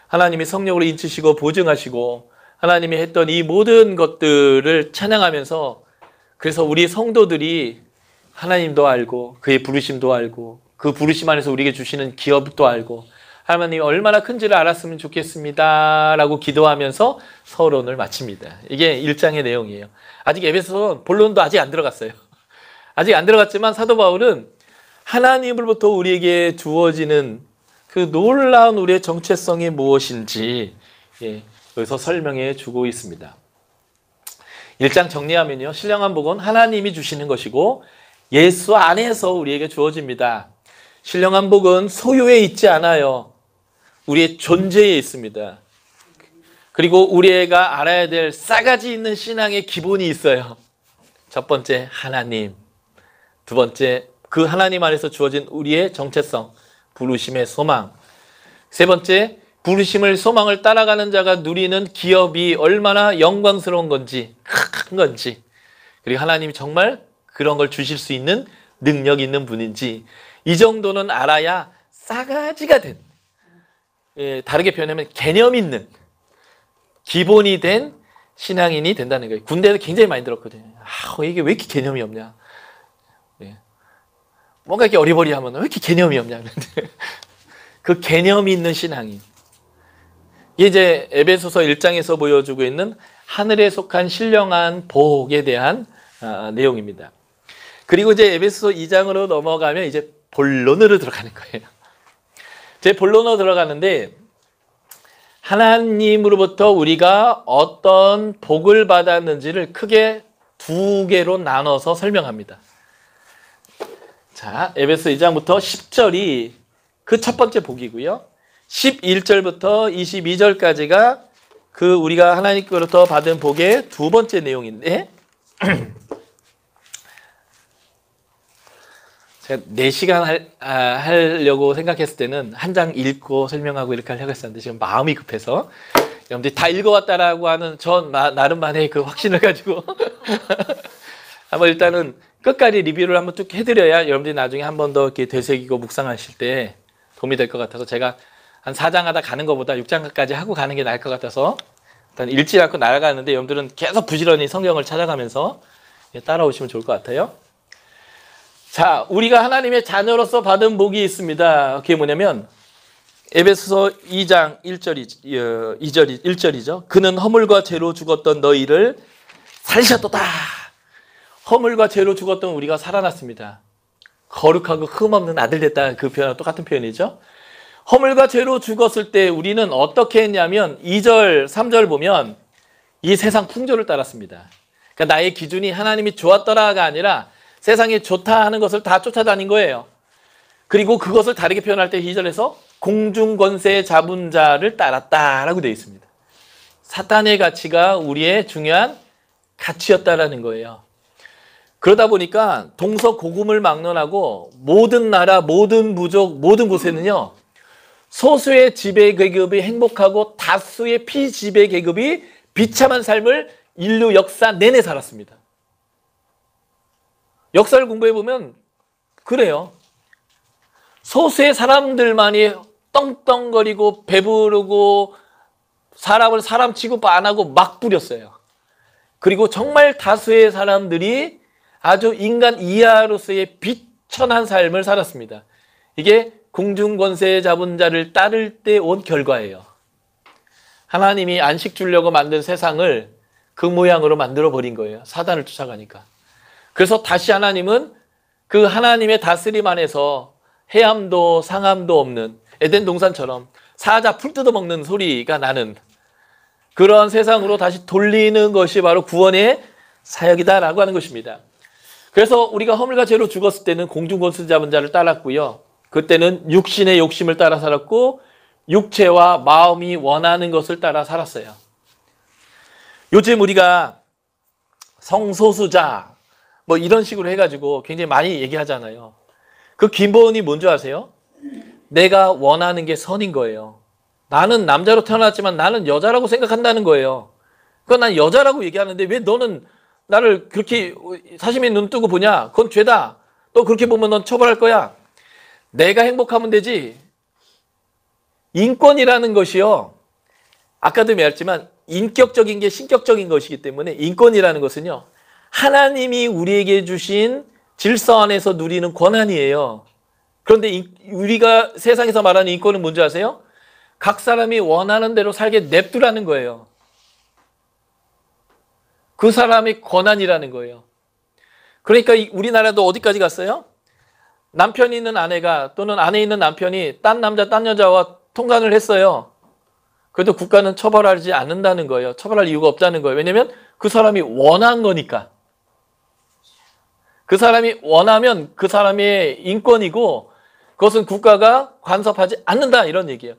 하나님이 성령으로 인치시고 보증하시고 하나님이 했던 이 모든 것들을 찬양하면서 그래서 우리 성도들이 하나님도 알고 그의 부르심도 알고 그 부르심 안에서 우리에게 주시는 기업도 알고 하나님이 얼마나 큰지를 알았으면 좋겠습니다 라고 기도하면서 서론을 마칩니다. 이게 1장의 내용이에요. 아직 에베소 본론도 아직 안 들어갔어요. 아직 안 들어갔지만 사도 바울은 하나님으로부터 우리에게 주어지는 그 놀라운 우리의 정체성이 무엇인지 여기서 설명해 주고 있습니다. 1장 정리하면요. 신령한 복은 하나님이 주시는 것이고 예수 안에서 우리에게 주어집니다. 신령한 복은 소유에 있지 않아요. 우리의 존재에 있습니다. 그리고 우리가 알아야 될 싸가지 있는 신앙의 기본이 있어요. 첫 번째, 하나님. 두 번째, 그 하나님 안에서 주어진 우리의 정체성, 부르심의 소망. 세 번째, 부르심을 소망을 따라가는 자가 누리는 기업이 얼마나 영광스러운 건지, 큰 건지, 그리고 하나님이 정말 그런 걸 주실 수 있는 능력 있는 분인지, 이 정도는 알아야 싸가지가 된, 다르게 표현하면 개념 있는, 기본이 된 신앙인이 된다는 거예요. 군대에서 굉장히 많이 들었거든요. 이게 왜 이렇게 개념이 없냐. 뭔가 이렇게 어리버리하면 왜 이렇게 개념이 없냐. 그 개념이 있는 신앙인. 이게 이제 에베소서 1장에서 보여주고 있는 하늘에 속한 신령한 복에 대한 내용입니다. 그리고 이제 에베소서 2장으로 넘어가면 이제 본론으로 들어가는 거예요. 제 본론으로 들어가는데 하나님으로부터 우리가 어떤 복을 받았는지를 크게 두 개로 나눠서 설명합니다. 자, 에베소 2장부터 10절이 그 첫 번째 복이고요. 11절부터 22절까지가 그 우리가 하나님께로부터 받은 복의 두 번째 내용인데 제가 4시간 하려고 생각했을 때는 한 장 읽고 설명하고 이렇게 하려고 했었는데 지금 마음이 급해서 여러분들이 다 읽어왔다라고 하는 저 나름만의 그 확신을 가지고 한번 일단은 끝까지 리뷰를 한번 쭉 해드려야 여러분들이 나중에 한 번 더 이렇게 되새기고 묵상하실 때 도움이 될 것 같아서 제가 한 4장 하다 가는 것보다 6장까지 하고 가는 게 나을 것 같아서 일단 읽지 않고 날아가는데 여러분들은 계속 부지런히 성경을 찾아가면서 따라오시면 좋을 것 같아요. 자, 우리가 하나님의 자녀로서 받은 복이 있습니다. 그게 뭐냐면 에베소서 2장 1절이죠. 그는 허물과 죄로 죽었던 너희를 살리셨도다. 허물과 죄로 죽었던 우리가 살아났습니다. 거룩하고 흠없는 아들 됐다. 그 표현과 똑같은 표현이죠. 허물과 죄로 죽었을 때 우리는 어떻게 했냐면 2절, 3절 보면 이 세상 풍조를 따랐습니다. 그러니까 나의 기준이 하나님이 좋았더라가 아니라 세상이 좋다 하는 것을 다 쫓아다닌 거예요. 그리고 그것을 다르게 표현할 때 2절에서 공중권세 잡은 자를 따랐다라고 되어 있습니다. 사탄의 가치가 우리의 중요한 가치였다라는 거예요. 그러다 보니까 동서고금을 막론하고 모든 나라, 모든 부족, 모든 곳에는요. 소수의 지배 계급이 행복하고 다수의 피지배 계급이 비참한 삶을 인류 역사 내내 살았습니다. 역사를 공부해보면 그래요. 소수의 사람들만이 떵떵거리고 배부르고 사람을 사람 취급 안 하고 막 부렸어요. 그리고 정말 다수의 사람들이 아주 인간 이하로서의 비천한 삶을 살았습니다. 이게 공중권세 잡은 자를 따를 때 온 결과예요. 하나님이 안식 주려고 만든 세상을 그 모양으로 만들어 버린 거예요. 사단을 쫓아가니까. 그래서 다시 하나님은 그 하나님의 다스림 안에서 해함도 상함도 없는 에덴 동산처럼 사자 풀 뜯어먹는 소리가 나는 그러한 세상으로 다시 돌리는 것이 바로 구원의 사역이다라고 하는 것입니다. 그래서 우리가 허물과 죄로 죽었을 때는 공중권세 잡은 자를 따랐고요. 그때는 육신의 욕심을 따라 살았고 육체와 마음이 원하는 것을 따라 살았어요. 요즘 우리가 성소수자 뭐 이런 식으로 해가지고 굉장히 많이 얘기하잖아요. 그 기본이 뭔지 아세요? 내가 원하는 게 선인 거예요. 나는 남자로 태어났지만 나는 여자라고 생각한다는 거예요. 그건 난 여자라고 얘기하는데 왜 너는 나를 그렇게 사심이 눈 뜨고 보냐? 그건 죄다. 또 그렇게 보면 넌 처벌할 거야. 내가 행복하면 되지. 인권이라는 것이요. 아까도 말했지만 인격적인 게 신격적인 것이기 때문에 인권이라는 것은요. 하나님이 우리에게 주신 질서 안에서 누리는 권한이에요. 그런데 우리가 세상에서 말하는 인권은 뭔지 아세요? 각 사람이 원하는 대로 살게 냅두라는 거예요. 그 사람의 권한이라는 거예요. 그러니까 우리나라도 어디까지 갔어요? 남편이 있는 아내가 또는 아내 있는 남편이 딴 남자, 딴 여자와 통관을 했어요. 그래도 국가는 처벌하지 않는다는 거예요. 처벌할 이유가 없다는 거예요. 왜냐하면 그 사람이 원한 거니까. 그 사람이 원하면 그 사람의 인권이고 그것은 국가가 간섭하지 않는다 이런 얘기예요.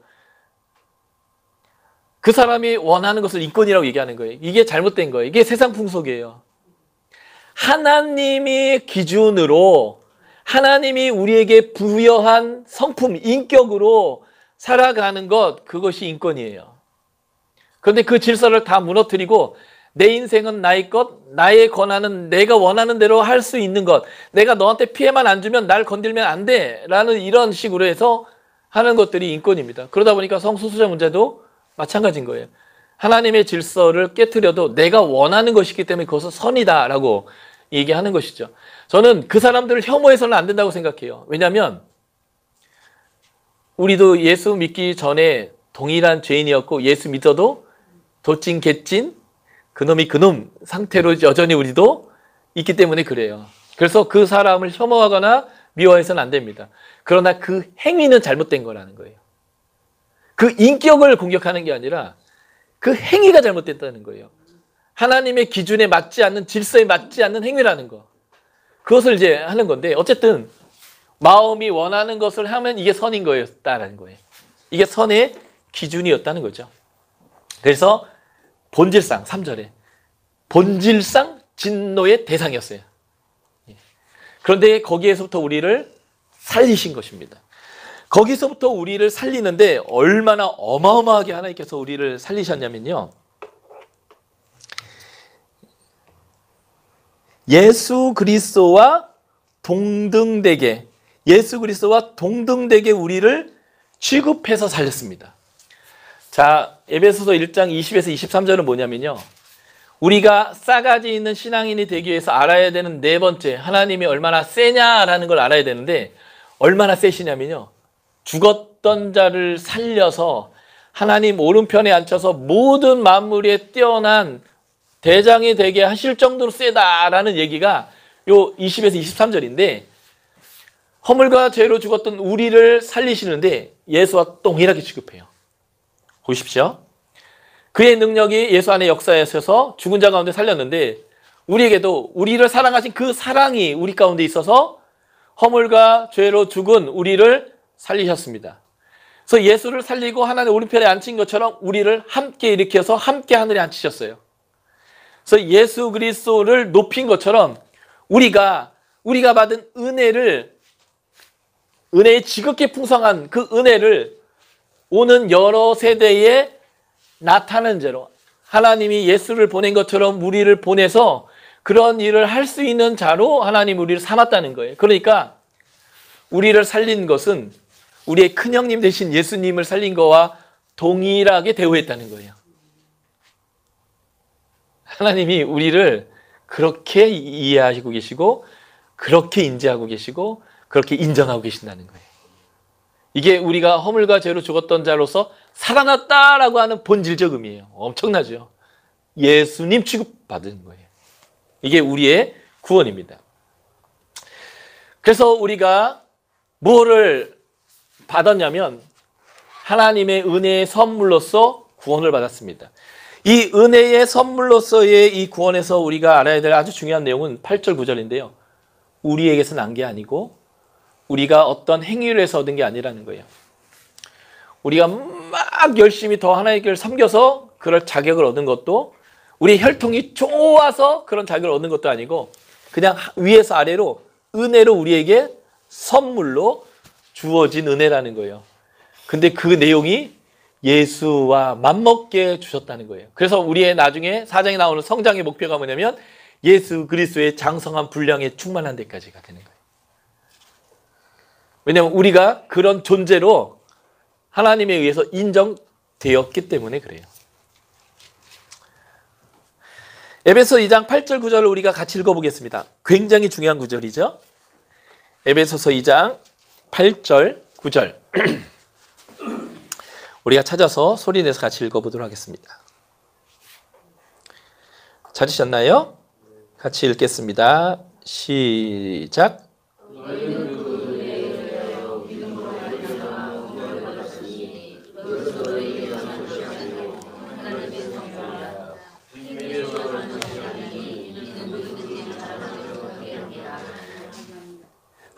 그 사람이 원하는 것을 인권이라고 얘기하는 거예요. 이게 잘못된 거예요. 이게 세상 풍속이에요. 하나님의 기준으로 하나님이 우리에게 부여한 성품, 인격으로 살아가는 것, 그것이 인권이에요. 그런데 그 질서를 다 무너뜨리고 내 인생은 나의 것, 나의 권한은 내가 원하는 대로 할 수 있는 것, 내가 너한테 피해만 안 주면 날 건들면 안 돼 라는 이런 식으로 해서 하는 것들이 인권입니다. 그러다 보니까 성소수자 문제도 마찬가지인 거예요. 하나님의 질서를 깨트려도 내가 원하는 것이기 때문에 그것은 선이다라고 얘기하는 것이죠. 저는 그 사람들을 혐오해서는 안 된다고 생각해요. 왜냐하면 우리도 예수 믿기 전에 동일한 죄인이었고 예수 믿어도 도찐 개찐 그놈이 그놈 상태로 여전히 우리도 있기 때문에 그래요. 그래서 그 사람을 혐오하거나 미워해서는 안 됩니다. 그러나 그 행위는 잘못된 거라는 거예요. 그 인격을 공격하는 게 아니라 그 행위가 잘못됐다는 거예요. 하나님의 기준에 맞지 않는, 질서에 맞지 않는 행위라는 거. 그것을 이제 하는 건데 어쨌든 마음이 원하는 것을 하면 이게 선인 거였다라는 거예요. 이게 선의 기준이었다는 거죠. 그래서 본질상 3절에 본질상 진노의 대상이었어요. 그런데 거기에서부터 우리를 살리신 것입니다. 거기서부터 우리를 살리는데 얼마나 어마어마하게 하나님께서 우리를 살리셨냐면요. 예수 그리스도와 동등되게 우리를 취급해서 살렸습니다. 자, 에베소서 1장 20에서 23절은 뭐냐면요. 우리가 싸가지 있는 신앙인이 되기 위해서 알아야 되는 네 번째, 하나님이 얼마나 세냐라는 걸 알아야 되는데 얼마나 세시냐면요. 죽었던 자를 살려서 하나님 오른편에 앉혀서 모든 만물에 뛰어난 대장이 되게 하실 정도로 세다라는 얘기가 요 20에서 23절인데 허물과 죄로 죽었던 우리를 살리시는데 예수와 동일하게 취급해요. 보십시오. 그의 능력이 예수 안에 역사하셔서 죽은 자 가운데 살렸는데 우리에게도 우리를 사랑하신 그 사랑이 우리 가운데 있어서 허물과 죄로 죽은 우리를 살리셨습니다. 그래서 예수를 살리고 하나님 오른편에 앉힌 것처럼 우리를 함께 일으켜서 함께 하늘에 앉히셨어요. 그래서 예수 그리스도를 높인 것처럼 우리가 받은 은혜의 지극히 풍성한 그 은혜를 오는 여러 세대에 나타낸 죄로 하나님이 예수를 보낸 것처럼 우리를 보내서 그런 일을 할 수 있는 자로 하나님 우리를 삼았다는 거예요. 그러니까 우리를 살린 것은 우리의 큰형님 되신 예수님을 살린 거와 동일하게 대우했다는 거예요. 하나님이 우리를 그렇게 이해하시고 계시고 그렇게 인지하고 계시고 그렇게 인정하고 계신다는 거예요. 이게 우리가 허물과 죄로 죽었던 자로서 살아났다라고 하는 본질적 의미예요. 엄청나죠. 예수님 취급받은 거예요. 이게 우리의 구원입니다. 그래서 우리가 뭐를 받았냐면 하나님의 은혜의 선물로서 구원을 받았습니다. 이 은혜의 선물로서의 이 구원에서 우리가 알아야 될 아주 중요한 내용은 8절 9절인데요. 우리에게서 난 게 아니고 우리가 어떤 행위를 해서 얻은 게 아니라는 거예요. 우리가 막 열심히 더 하나님을 섬겨서 그럴 자격을 얻은 것도 우리 혈통이 좋아서 그런 자격을 얻는 것도 아니고 그냥 위에서 아래로 은혜로 우리에게 선물로 주어진 은혜라는 거예요. 근데 그 내용이 예수와 맞먹게 주셨다는 거예요. 그래서 우리의 나중에 4장에 나오는 성장의 목표가 뭐냐면 예수 그리스도의 장성한 분량에 충만한 데까지가 되는 거예요. 왜냐하면 우리가 그런 존재로 하나님에 의해서 인정되었기 때문에 그래요. 에베소 2장 8절 9절을 우리가 같이 읽어보겠습니다. 굉장히 중요한 구절이죠. 에베소서 2장 8절 9절 우리가 찾아서 소리내서 같이 읽어보도록 하겠습니다. 찾으셨나요? 같이 읽겠습니다. 시작.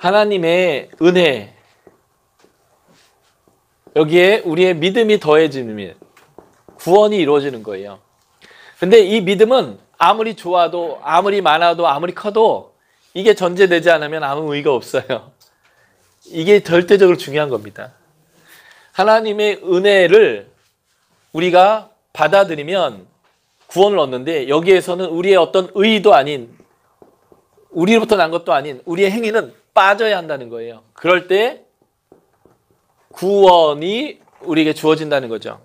하나님의 은혜, 여기에 우리의 믿음이 더해지면 구원이 이루어지는 거예요. 근데 이 믿음은 아무리 좋아도, 아무리 많아도, 아무리 커도 이게 전제되지 않으면 아무 의미가 없어요. 이게 절대적으로 중요한 겁니다. 하나님의 은혜를 우리가 받아들이면 구원을 얻는데, 여기에서는 우리의 어떤 의도 아닌, 우리로부터 난 것도 아닌 우리의 행위는 빠져야 한다는 거예요. 그럴 때 구원이 우리에게 주어진다는 거죠.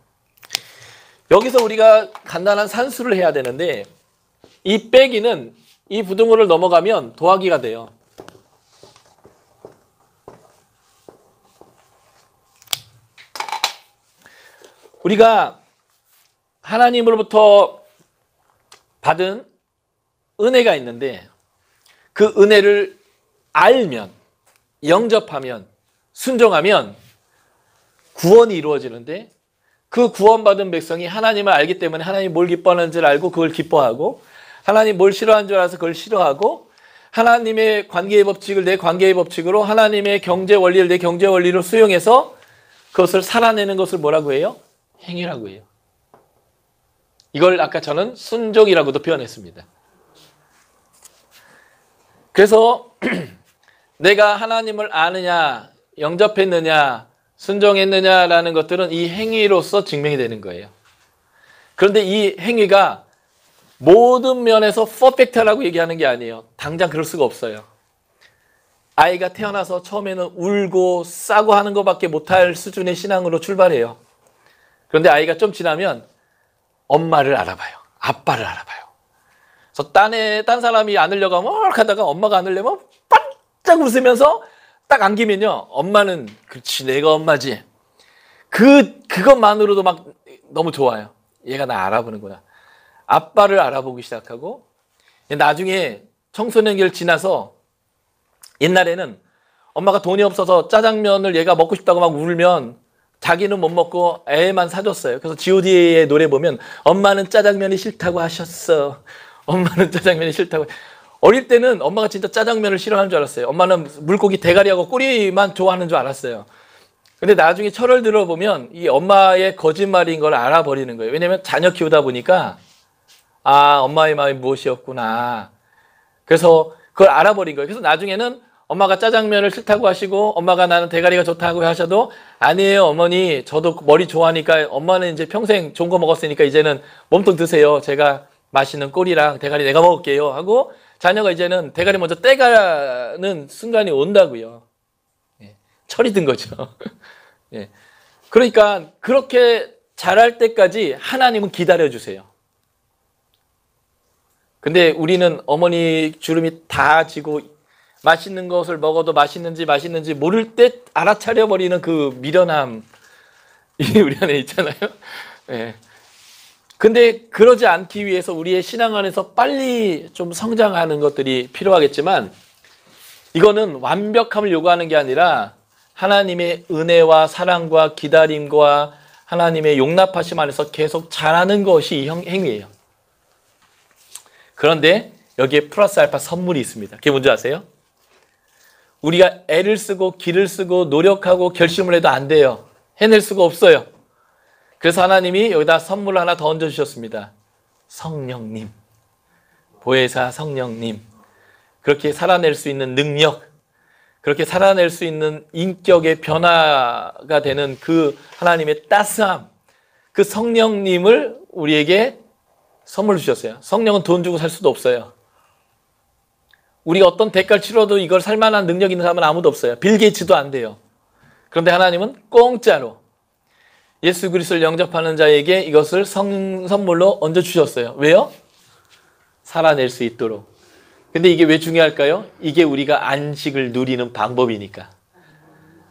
여기서 우리가 간단한 산수를 해야 되는데, 이 빼기는 이 부등호를 넘어가면 더하기가 돼요. 우리가 하나님으로부터 받은 은혜가 있는데, 그 은혜를 알면, 영접하면, 순종하면 구원이 이루어지는데, 그 구원받은 백성이 하나님을 알기 때문에 하나님이 뭘 기뻐하는지를 알고 그걸 기뻐하고, 하나님 뭘 싫어하는 줄 알아서 그걸 싫어하고, 하나님의 관계의 법칙을 내 관계의 법칙으로, 하나님의 경제 원리를 내 경제 원리로 수용해서 그것을 살아내는 것을 뭐라고 해요? 행위라고 해요. 이걸 아까 저는 순종이라고도 표현했습니다. 그래서 내가 하나님을 아느냐, 영접했느냐, 순종했느냐라는 것들은 이 행위로서 증명이 되는 거예요. 그런데 이 행위가 모든 면에서 퍼펙트라고 얘기하는 게 아니에요. 당장 그럴 수가 없어요. 아이가 태어나서 처음에는 울고 싸고 하는 것밖에 못할 수준의 신앙으로 출발해요. 그런데 아이가 좀 지나면 엄마를 알아봐요. 아빠를 알아봐요. 그래서 딴 사람이 안으려고 하면 하다가 엄마가 안으려면 반짝 웃으면서 딱 안기면요, 엄마는 그렇지, 내가 엄마지. 그것만으로도 막 너무 좋아요. 얘가 나 알아보는구나. 아빠를 알아보기 시작하고, 나중에 청소년기를 지나서, 옛날에는 엄마가 돈이 없어서 짜장면을 얘가 먹고 싶다고 막 울면 자기는 못 먹고 애만 사줬어요. 그래서 G.O.D의 노래 보면 엄마는 짜장면이 싫다고 하셨어. 엄마는 짜장면이 싫다고. 어릴 때는 엄마가 진짜 짜장면을 싫어하는 줄 알았어요. 엄마는 물고기 대가리하고 꼬리만 좋아하는 줄 알았어요. 근데 나중에 철을 들어보면 이 엄마의 거짓말인 걸 알아버리는 거예요. 왜냐면 자녀 키우다 보니까 엄마의 마음이 무엇이었구나. 그래서 그걸 알아버린 거예요. 그래서 나중에는 엄마가 짜장면을 싫다고 하시고 엄마가 나는 대가리가 좋다고 하셔도 아니에요 어머니, 저도 머리 좋아하니까 엄마는 이제 평생 좋은 거 먹었으니까 이제는 몸통 드세요. 제가 맛있는 꼬리랑 대가리 내가 먹을게요 하고 자녀가 이제는 대가리 먼저 떼가는 순간이 온다고요. 철이 든 거죠. 그러니까 그렇게 잘할 때까지 하나님은 기다려주세요. 근데 우리는 어머니 주름이 다 지고 맛있는 것을 먹어도 맛있는지 모를 때 알아차려버리는 그 미련함이 우리 안에 있잖아요. 근데 그러지 않기 위해서 우리의 신앙 안에서 빨리 좀 성장하는 것들이 필요하겠지만, 이거는 완벽함을 요구하는 게 아니라 하나님의 은혜와 사랑과 기다림과 하나님의 용납하심 안에서 계속 자라는 것이 이 행위예요. 그런데 여기에 플러스 알파 선물이 있습니다. 그게 뭔지 아세요? 우리가 애를 쓰고 기를 쓰고 노력하고 결심을 해도 안 돼요. 해낼 수가 없어요. 그래서 하나님이 여기다 선물을 하나 더 얹어주셨습니다. 성령님, 보혜사 성령님. 그렇게 살아낼 수 있는 능력, 그렇게 살아낼 수 있는 인격의 변화가 되는 그 하나님의 따스함, 그 성령님을 우리에게 선물로 주셨어요. 성령은 돈 주고 살 수도 없어요. 우리가 어떤 대가를 치러도 이걸 살만한 능력 있는 사람은 아무도 없어요. 빌 게이츠도 안 돼요. 그런데 하나님은 공짜로 예수 그리스도를 영접하는 자에게 이것을 선물로 얹어주셨어요. 왜요? 살아낼 수 있도록. 근데 이게 왜 중요할까요? 이게 우리가 안식을 누리는 방법이니까.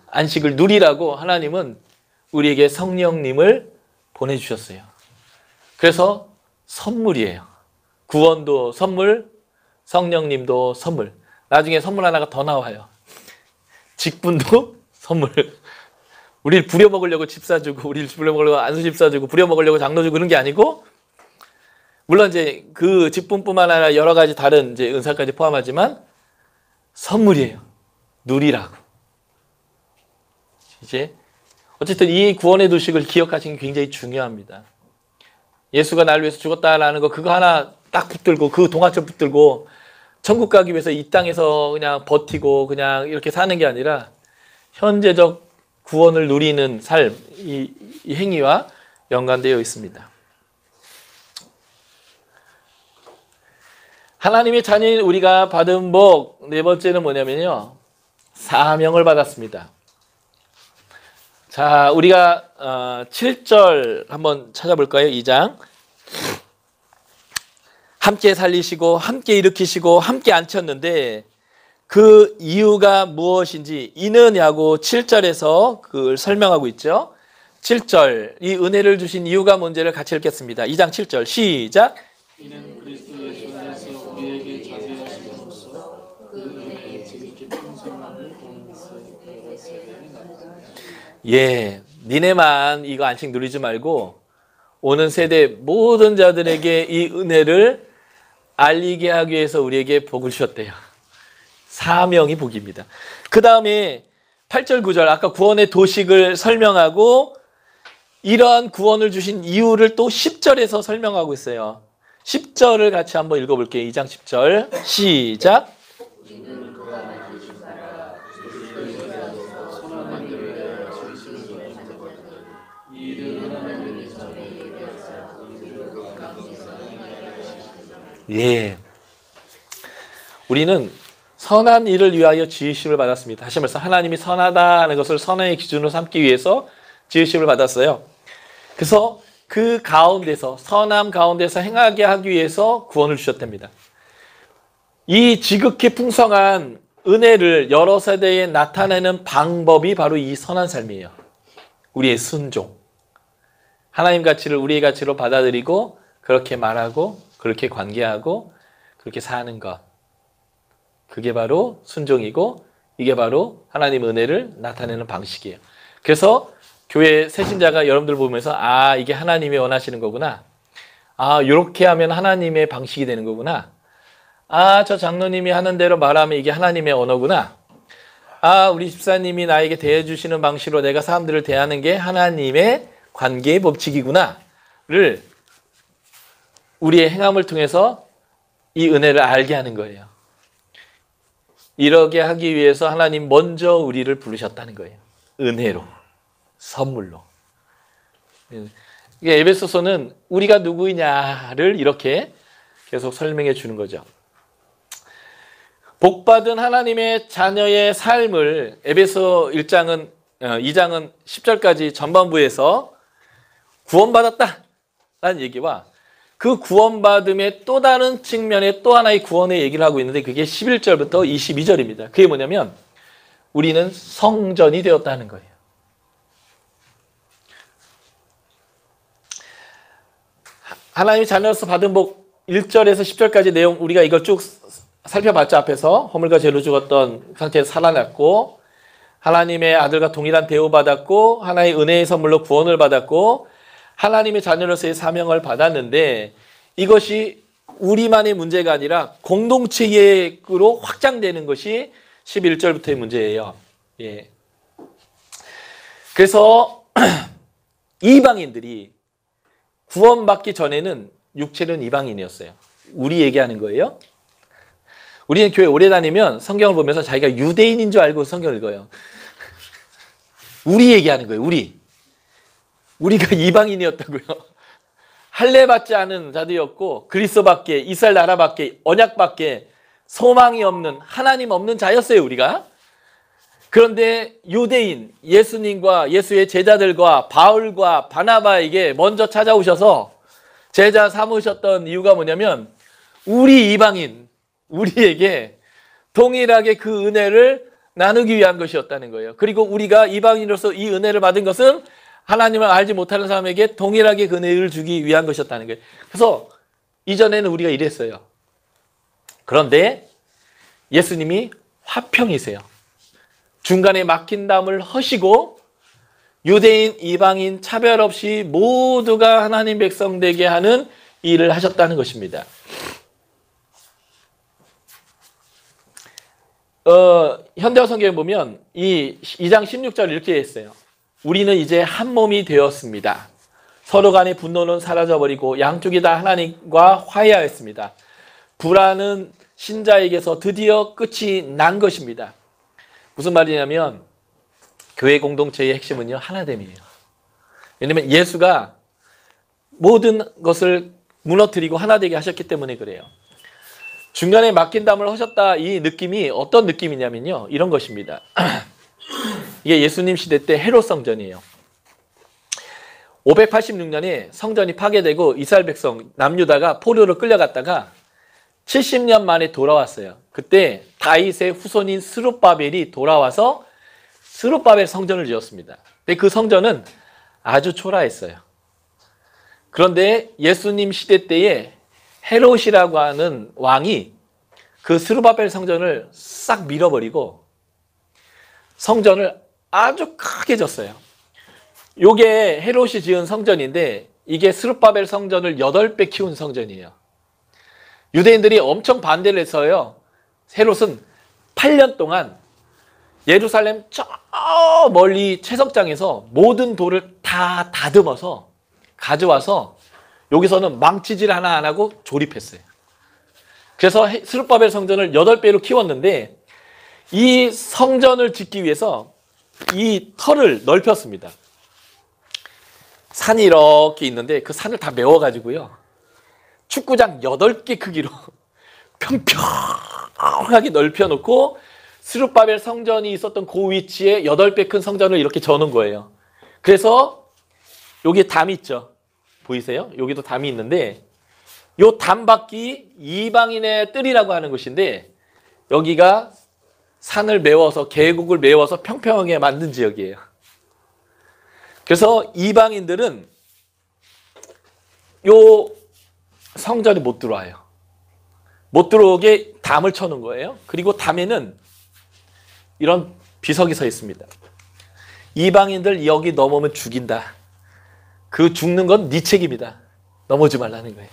안식을 누리라고 하나님은 우리에게 성령님을 보내주셨어요. 그래서 선물이에요. 구원도 선물, 성령님도 선물. 나중에 선물 하나가 더 나와요. 직분도 선물. 우리를 부려먹으려고 집 사주고, 우리를 부려먹으려고 안수집 사주고, 부려먹으려고 장로 주고 그런 게 아니고, 물론 이제 그 직분뿐만 아니라 여러 가지 다른 이제 은사까지 포함하지만 선물이에요. 누리라고. 이제 어쨌든 이 구원의 도식을 기억하시는 게 굉장히 중요합니다. 예수가 나를 위해서 죽었다라는 거 그거 하나 딱 붙들고 그 동화책 붙들고 천국 가기 위해서 이 땅에서 그냥 버티고 그냥 이렇게 사는 게 아니라 현재적 구원을 누리는 삶, 이 행위와 연관되어 있습니다. 하나님의 자녀인 우리가 받은 복, 네 번째는 뭐냐면요. 사명을 받았습니다. 자, 우리가 7절 한번 찾아볼까요? 2장. 함께 살리시고 함께 일으키시고 함께 앉혔는데 그 이유가 무엇인지 이느냐고 7절에서 그걸 설명하고 있죠. 7절, 이 은혜를 주신 이유가 뭔지를 같이 읽겠습니다. 2장 7절 시작. 이는 그리스도 예수 안에서 우리에게 자세히 하심으로써 그 은혜의 지극히 풍성함을 동일하게 예, 니네만 이거 안식 누리지 말고 오는 세대 모든 자들에게 이 은혜를 알리게 하기 위해서 우리에게 복을 주셨대요. 사명이 복입니다. 그 다음에 8절 9절 아까 구원의 도식을 설명하고 이러한 구원을 주신 이유를 또 10절에서 설명하고 있어요. 10절을 같이 한번 읽어볼게요. 2장 10절 시작. 예, 우리는 선한 일을 위하여 지으심을 받았습니다. 다시 말해서 하나님이 선하다는 것을 선의 기준으로 삼기 위해서 지으심을 받았어요. 그래서 그 가운데서 선함 가운데서 행하게 하기 위해서 구원을 주셨답니다. 이 지극히 풍성한 은혜를 여러 세대에 나타내는 방법이 바로 이 선한 삶이에요. 우리의 순종. 하나님 가치를 우리의 가치로 받아들이고 그렇게 말하고 그렇게 관계하고 그렇게 사는 것. 그게 바로 순종이고 이게 바로 하나님 은혜를 나타내는 방식이에요. 그래서 교회 새신자가 여러분들 보면서 아 이게 하나님이 원하시는 거구나. 아 이렇게 하면 하나님의 방식이 되는 거구나. 아 저 장로님이 하는 대로 말하면 이게 하나님의 언어구나. 아 우리 집사님이 나에게 대해주시는 방식으로 내가 사람들을 대하는 게 하나님의 관계의 법칙이구나를 우리의 행함을 통해서 이 은혜를 알게 하는 거예요. 이러게 하기 위해서 하나님 먼저 우리를 부르셨다는 거예요. 은혜로, 선물로. 에베소서는 우리가 누구냐를 이렇게 계속 설명해 주는 거죠. 복받은 하나님의 자녀의 삶을 에베소 2장은 10절까지 전반부에서 구원받았다라는 얘기와 그 구원받음의 또 다른 측면의 또 하나의 구원의 얘기를 하고 있는데 그게 11절부터 22절입니다. 그게 뭐냐면 우리는 성전이 되었다는 거예요. 하나님의 자녀로서 받은 복 1절에서 10절까지 내용 우리가 이걸 쭉 살펴봤죠. 앞에서 허물과 죄로 죽었던 상태에서 살아났고 하나님의 아들과 동일한 대우받았고 하나의 은혜의 선물로 구원을 받았고 하나님의 자녀로서의 사명을 받았는데 이것이 우리만의 문제가 아니라 공동체로 확장되는 것이 11절부터의 문제예요. 예. 그래서 이방인들이 구원받기 전에는 육체는 이방인이었어요. 우리 얘기하는 거예요. 우리는 교회 오래 다니면 성경을 보면서 자기가 유대인인 줄 알고 성경을 읽어요. 우리 얘기하는 거예요. 우리가 이방인이었다고요. 할례받지 않은 자들이었고 그리스도밖에 이스라엘 나라밖에 언약밖에 소망이 없는 하나님 없는 자였어요. 우리가. 그런데 유대인 예수님과 예수의 제자들과 바울과 바나바에게 먼저 찾아오셔서 제자 삼으셨던 이유가 뭐냐면 우리 이방인 우리에게 동일하게 그 은혜를 나누기 위한 것이었다는 거예요. 그리고 우리가 이방인으로서 이 은혜를 받은 것은 하나님을 알지 못하는 사람에게 동일하게 그 은혜를 주기 위한 것이었다는 거예요. 그래서 이전에는 우리가 이랬어요. 그런데 예수님이 화평이세요. 중간에 막힌 담을 허시고 유대인, 이방인 차별 없이 모두가 하나님 백성 되게 하는 일을 하셨다는 것입니다. 현대화 성경에 보면 이 2장 16절 이렇게 했어요. 우리는 이제 한 몸이 되었습니다. 서로 간의 분노는 사라져버리고 양쪽이 다 하나님과 화해하였습니다. 불화는 신자에게서 드디어 끝이 난 것입니다. 무슨 말이냐면 교회 공동체의 핵심은요, 하나됨이에요. 왜냐하면 예수가 모든 것을 무너뜨리고 하나 되게 하셨기 때문에 그래요. 중간에 맡긴담을 하셨다, 이 느낌이 어떤 느낌이냐면요, 이런 것입니다. 이게 예수님 시대 때 헤롯 성전이에요. 586년에 성전이 파괴되고 이스라엘 백성 남유다가 포로로 끌려갔다가 70년 만에 돌아왔어요. 그때 다윗의 후손인 스룹바벨이 돌아와서 스룹바벨 성전을 지었습니다. 근데 그 성전은 아주 초라했어요. 그런데 예수님 시대 때에 헤롯이라고 하는 왕이 그 스룹바벨 성전을 싹 밀어버리고 성전을 아주 크게 졌어요. 요게 헤롯이 지은 성전인데 이게 스룹바벨 성전을 8배 키운 성전이에요. 유대인들이 엄청 반대를 해서요. 헤롯은 8년 동안 예루살렘 저 멀리 채석장에서 모든 돌을 다 다듬어서 가져와서 여기서는 망치질 하나 안 하고 조립했어요. 그래서 스룹바벨 성전을 8배로 키웠는데 이 성전을 짓기 위해서 이 터를 넓혔습니다. 산이 이렇게 있는데 그 산을 다 메워가지고요. 축구장 8개 크기로 평평하게 넓혀놓고 스룹바벨 성전이 있었던 그 위치에 8배 큰 성전을 이렇게 저는 거예요. 그래서 여기 담이 있죠. 보이세요? 여기도 담이 있는데 요 담밖이 이방인의 뜰이라고 하는 곳인데 여기가 산을 메워서 계곡을 메워서 평평하게 만든 지역이에요. 그래서 이방인들은 요 성전에 못 들어와요. 못 들어오게 담을 쳐놓은 거예요. 그리고 담에는 이런 비석이 서 있습니다. 이방인들 여기 넘으면 죽인다. 그 죽는 건 네 책임이다. 넘어지 말라는 거예요.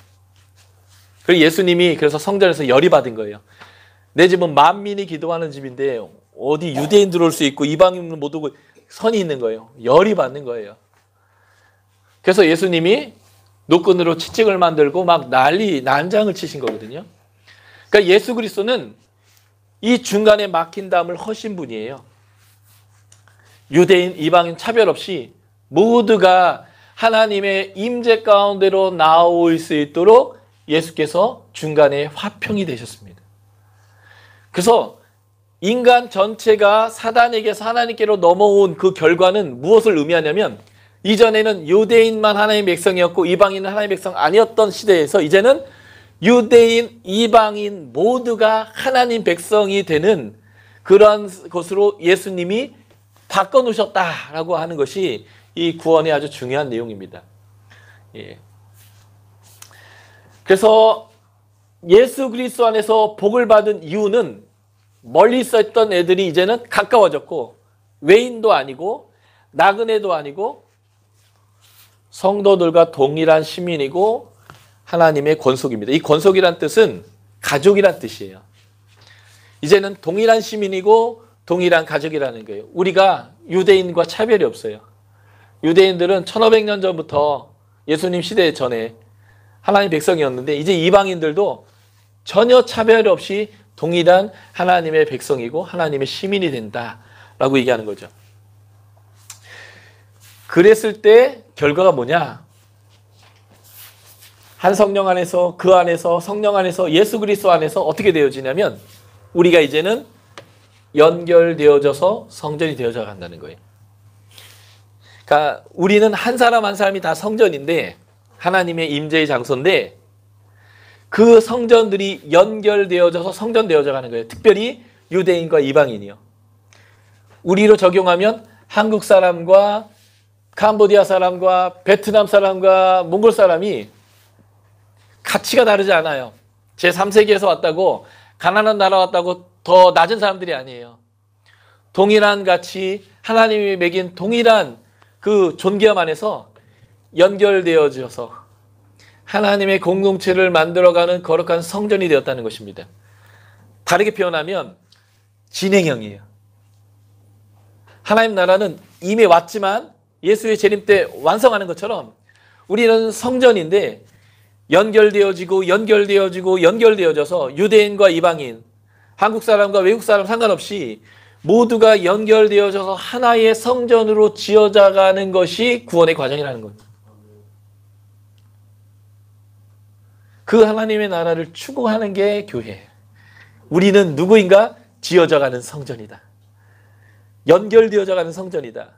그리고 예수님이 그래서 성전에서 열이 받은 거예요. 내 집은 만민이 기도하는 집인데 어디 유대인 들어올 수 있고 이방인은 못 오고 선이 있는 거예요. 열이 받는 거예요. 그래서 예수님이 노끈으로 채찍을 만들고 막 난장을 치신 거거든요. 그러니까 예수 그리스도는 이 중간에 막힌 담을 허신 분이에요. 유대인, 이방인 차별 없이 모두가 하나님의 임재 가운데로 나올 수 있도록 예수께서 중간에 화평이 되셨습니다. 그래서 인간 전체가 사단에게서 하나님께로 넘어온 그 결과는 무엇을 의미하냐면 이전에는 유대인만 하나님의 백성이었고 이방인은 하나님의 백성 아니었던 시대에서 이제는 유대인, 이방인 모두가 하나님 백성이 되는 그런 것으로 예수님이 바꿔놓으셨다라고 하는 것이 이 구원의 아주 중요한 내용입니다. 예. 그래서 예수 그리스도 안에서 복을 받은 이유는 멀리 있었던 애들이 이제는 가까워졌고 외인도 아니고 나그네도 아니고 성도들과 동일한 시민이고 하나님의 권속입니다. 이 권속이란 뜻은 가족이란 뜻이에요. 이제는 동일한 시민이고 동일한 가족이라는 거예요. 우리가 유대인과 차별이 없어요. 유대인들은 1500년 전부터 예수님 시대 전에 하나님 백성이었는데 이제 이방인들도 전혀 차별 없이 동일한 하나님의 백성이고 하나님의 시민이 된다라고 얘기하는 거죠. 그랬을 때 결과가 뭐냐? 한 성령 안에서 그 안에서 성령 안에서 예수 그리스도 안에서 어떻게 되어지냐면 우리가 이제는 연결되어져서 성전이 되어져 간다는 거예요. 그러니까 우리는 한 사람 한 사람이 다 성전인데 하나님의 임재의 장소인데 그 성전들이 연결되어져서 성전되어져 가는 거예요. 특별히 유대인과 이방인이요. 우리로 적용하면 한국 사람과 캄보디아 사람과 베트남 사람과 몽골 사람이 가치가 다르지 않아요. 제3세계에서 왔다고 가난한 나라 왔다고 더 낮은 사람들이 아니에요. 동일한 가치, 하나님이 매긴 동일한 그 존귀함 안에서 연결되어져서 하나님의 공동체를 만들어가는 거룩한 성전이 되었다는 것입니다. 다르게 표현하면 진행형이에요. 하나님 나라는 이미 왔지만 예수의 재림 때 완성하는 것처럼 우리는 성전인데 연결되어져서 유대인과 이방인, 한국 사람과 외국 사람 상관없이 모두가 연결되어져서 하나의 성전으로 지어져가는 것이 구원의 과정이라는 겁니다. 그 하나님의 나라를 추구하는 게 교회예요. 우리는 누구인가? 지어져가는 성전이다. 연결되어져가는 성전이다.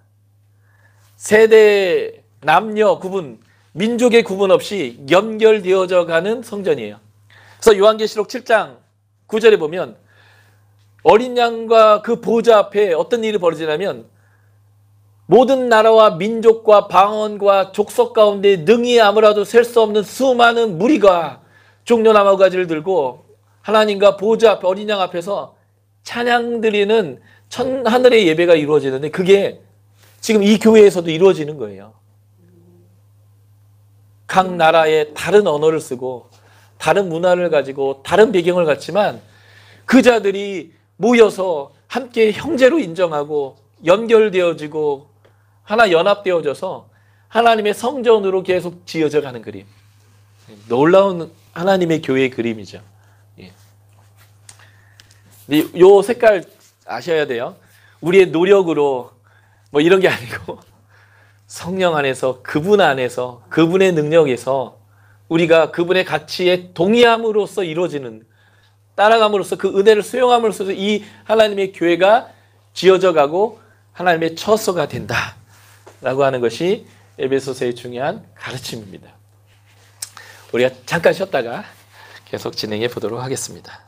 세대, 남녀 구분, 민족의 구분 없이 연결되어져가는 성전이에요. 그래서 요한계시록 7장 9절에 보면 어린 양과 그 보좌 앞에 어떤 일이 벌어지냐면 모든 나라와 민족과 방언과 족속 가운데 능히 아무라도 셀 수 없는 수많은 무리가 종려나무가지를 들고 하나님과 보좌 앞에 어린 양 앞에서 찬양 드리는 하늘의 예배가 이루어지는데 그게 지금 이 교회에서도 이루어지는 거예요. 각 나라의 다른 언어를 쓰고 다른 문화를 가지고 다른 배경을 갖지만 그 자들이 모여서 함께 형제로 인정하고 연결되어지고 하나 연합되어져서 하나님의 성전으로 계속 지어져 가는 그림. 놀라운 하나님의 교회의 그림이죠. 예. 근데 요 색깔 아셔야 돼요. 우리의 노력으로 뭐 이런 게 아니고 성령 안에서 그분 안에서 그분의 능력에서 우리가 그분의 가치에 동의함으로써 이루어지는 따라감으로써 그 은혜를 수용함으로써 이 하나님의 교회가 지어져 가고 하나님의 처소가 된다라고 하는 것이 에베소서의 중요한 가르침입니다. 우리가 잠깐 쉬었다가 계속 진행해 보도록 하겠습니다.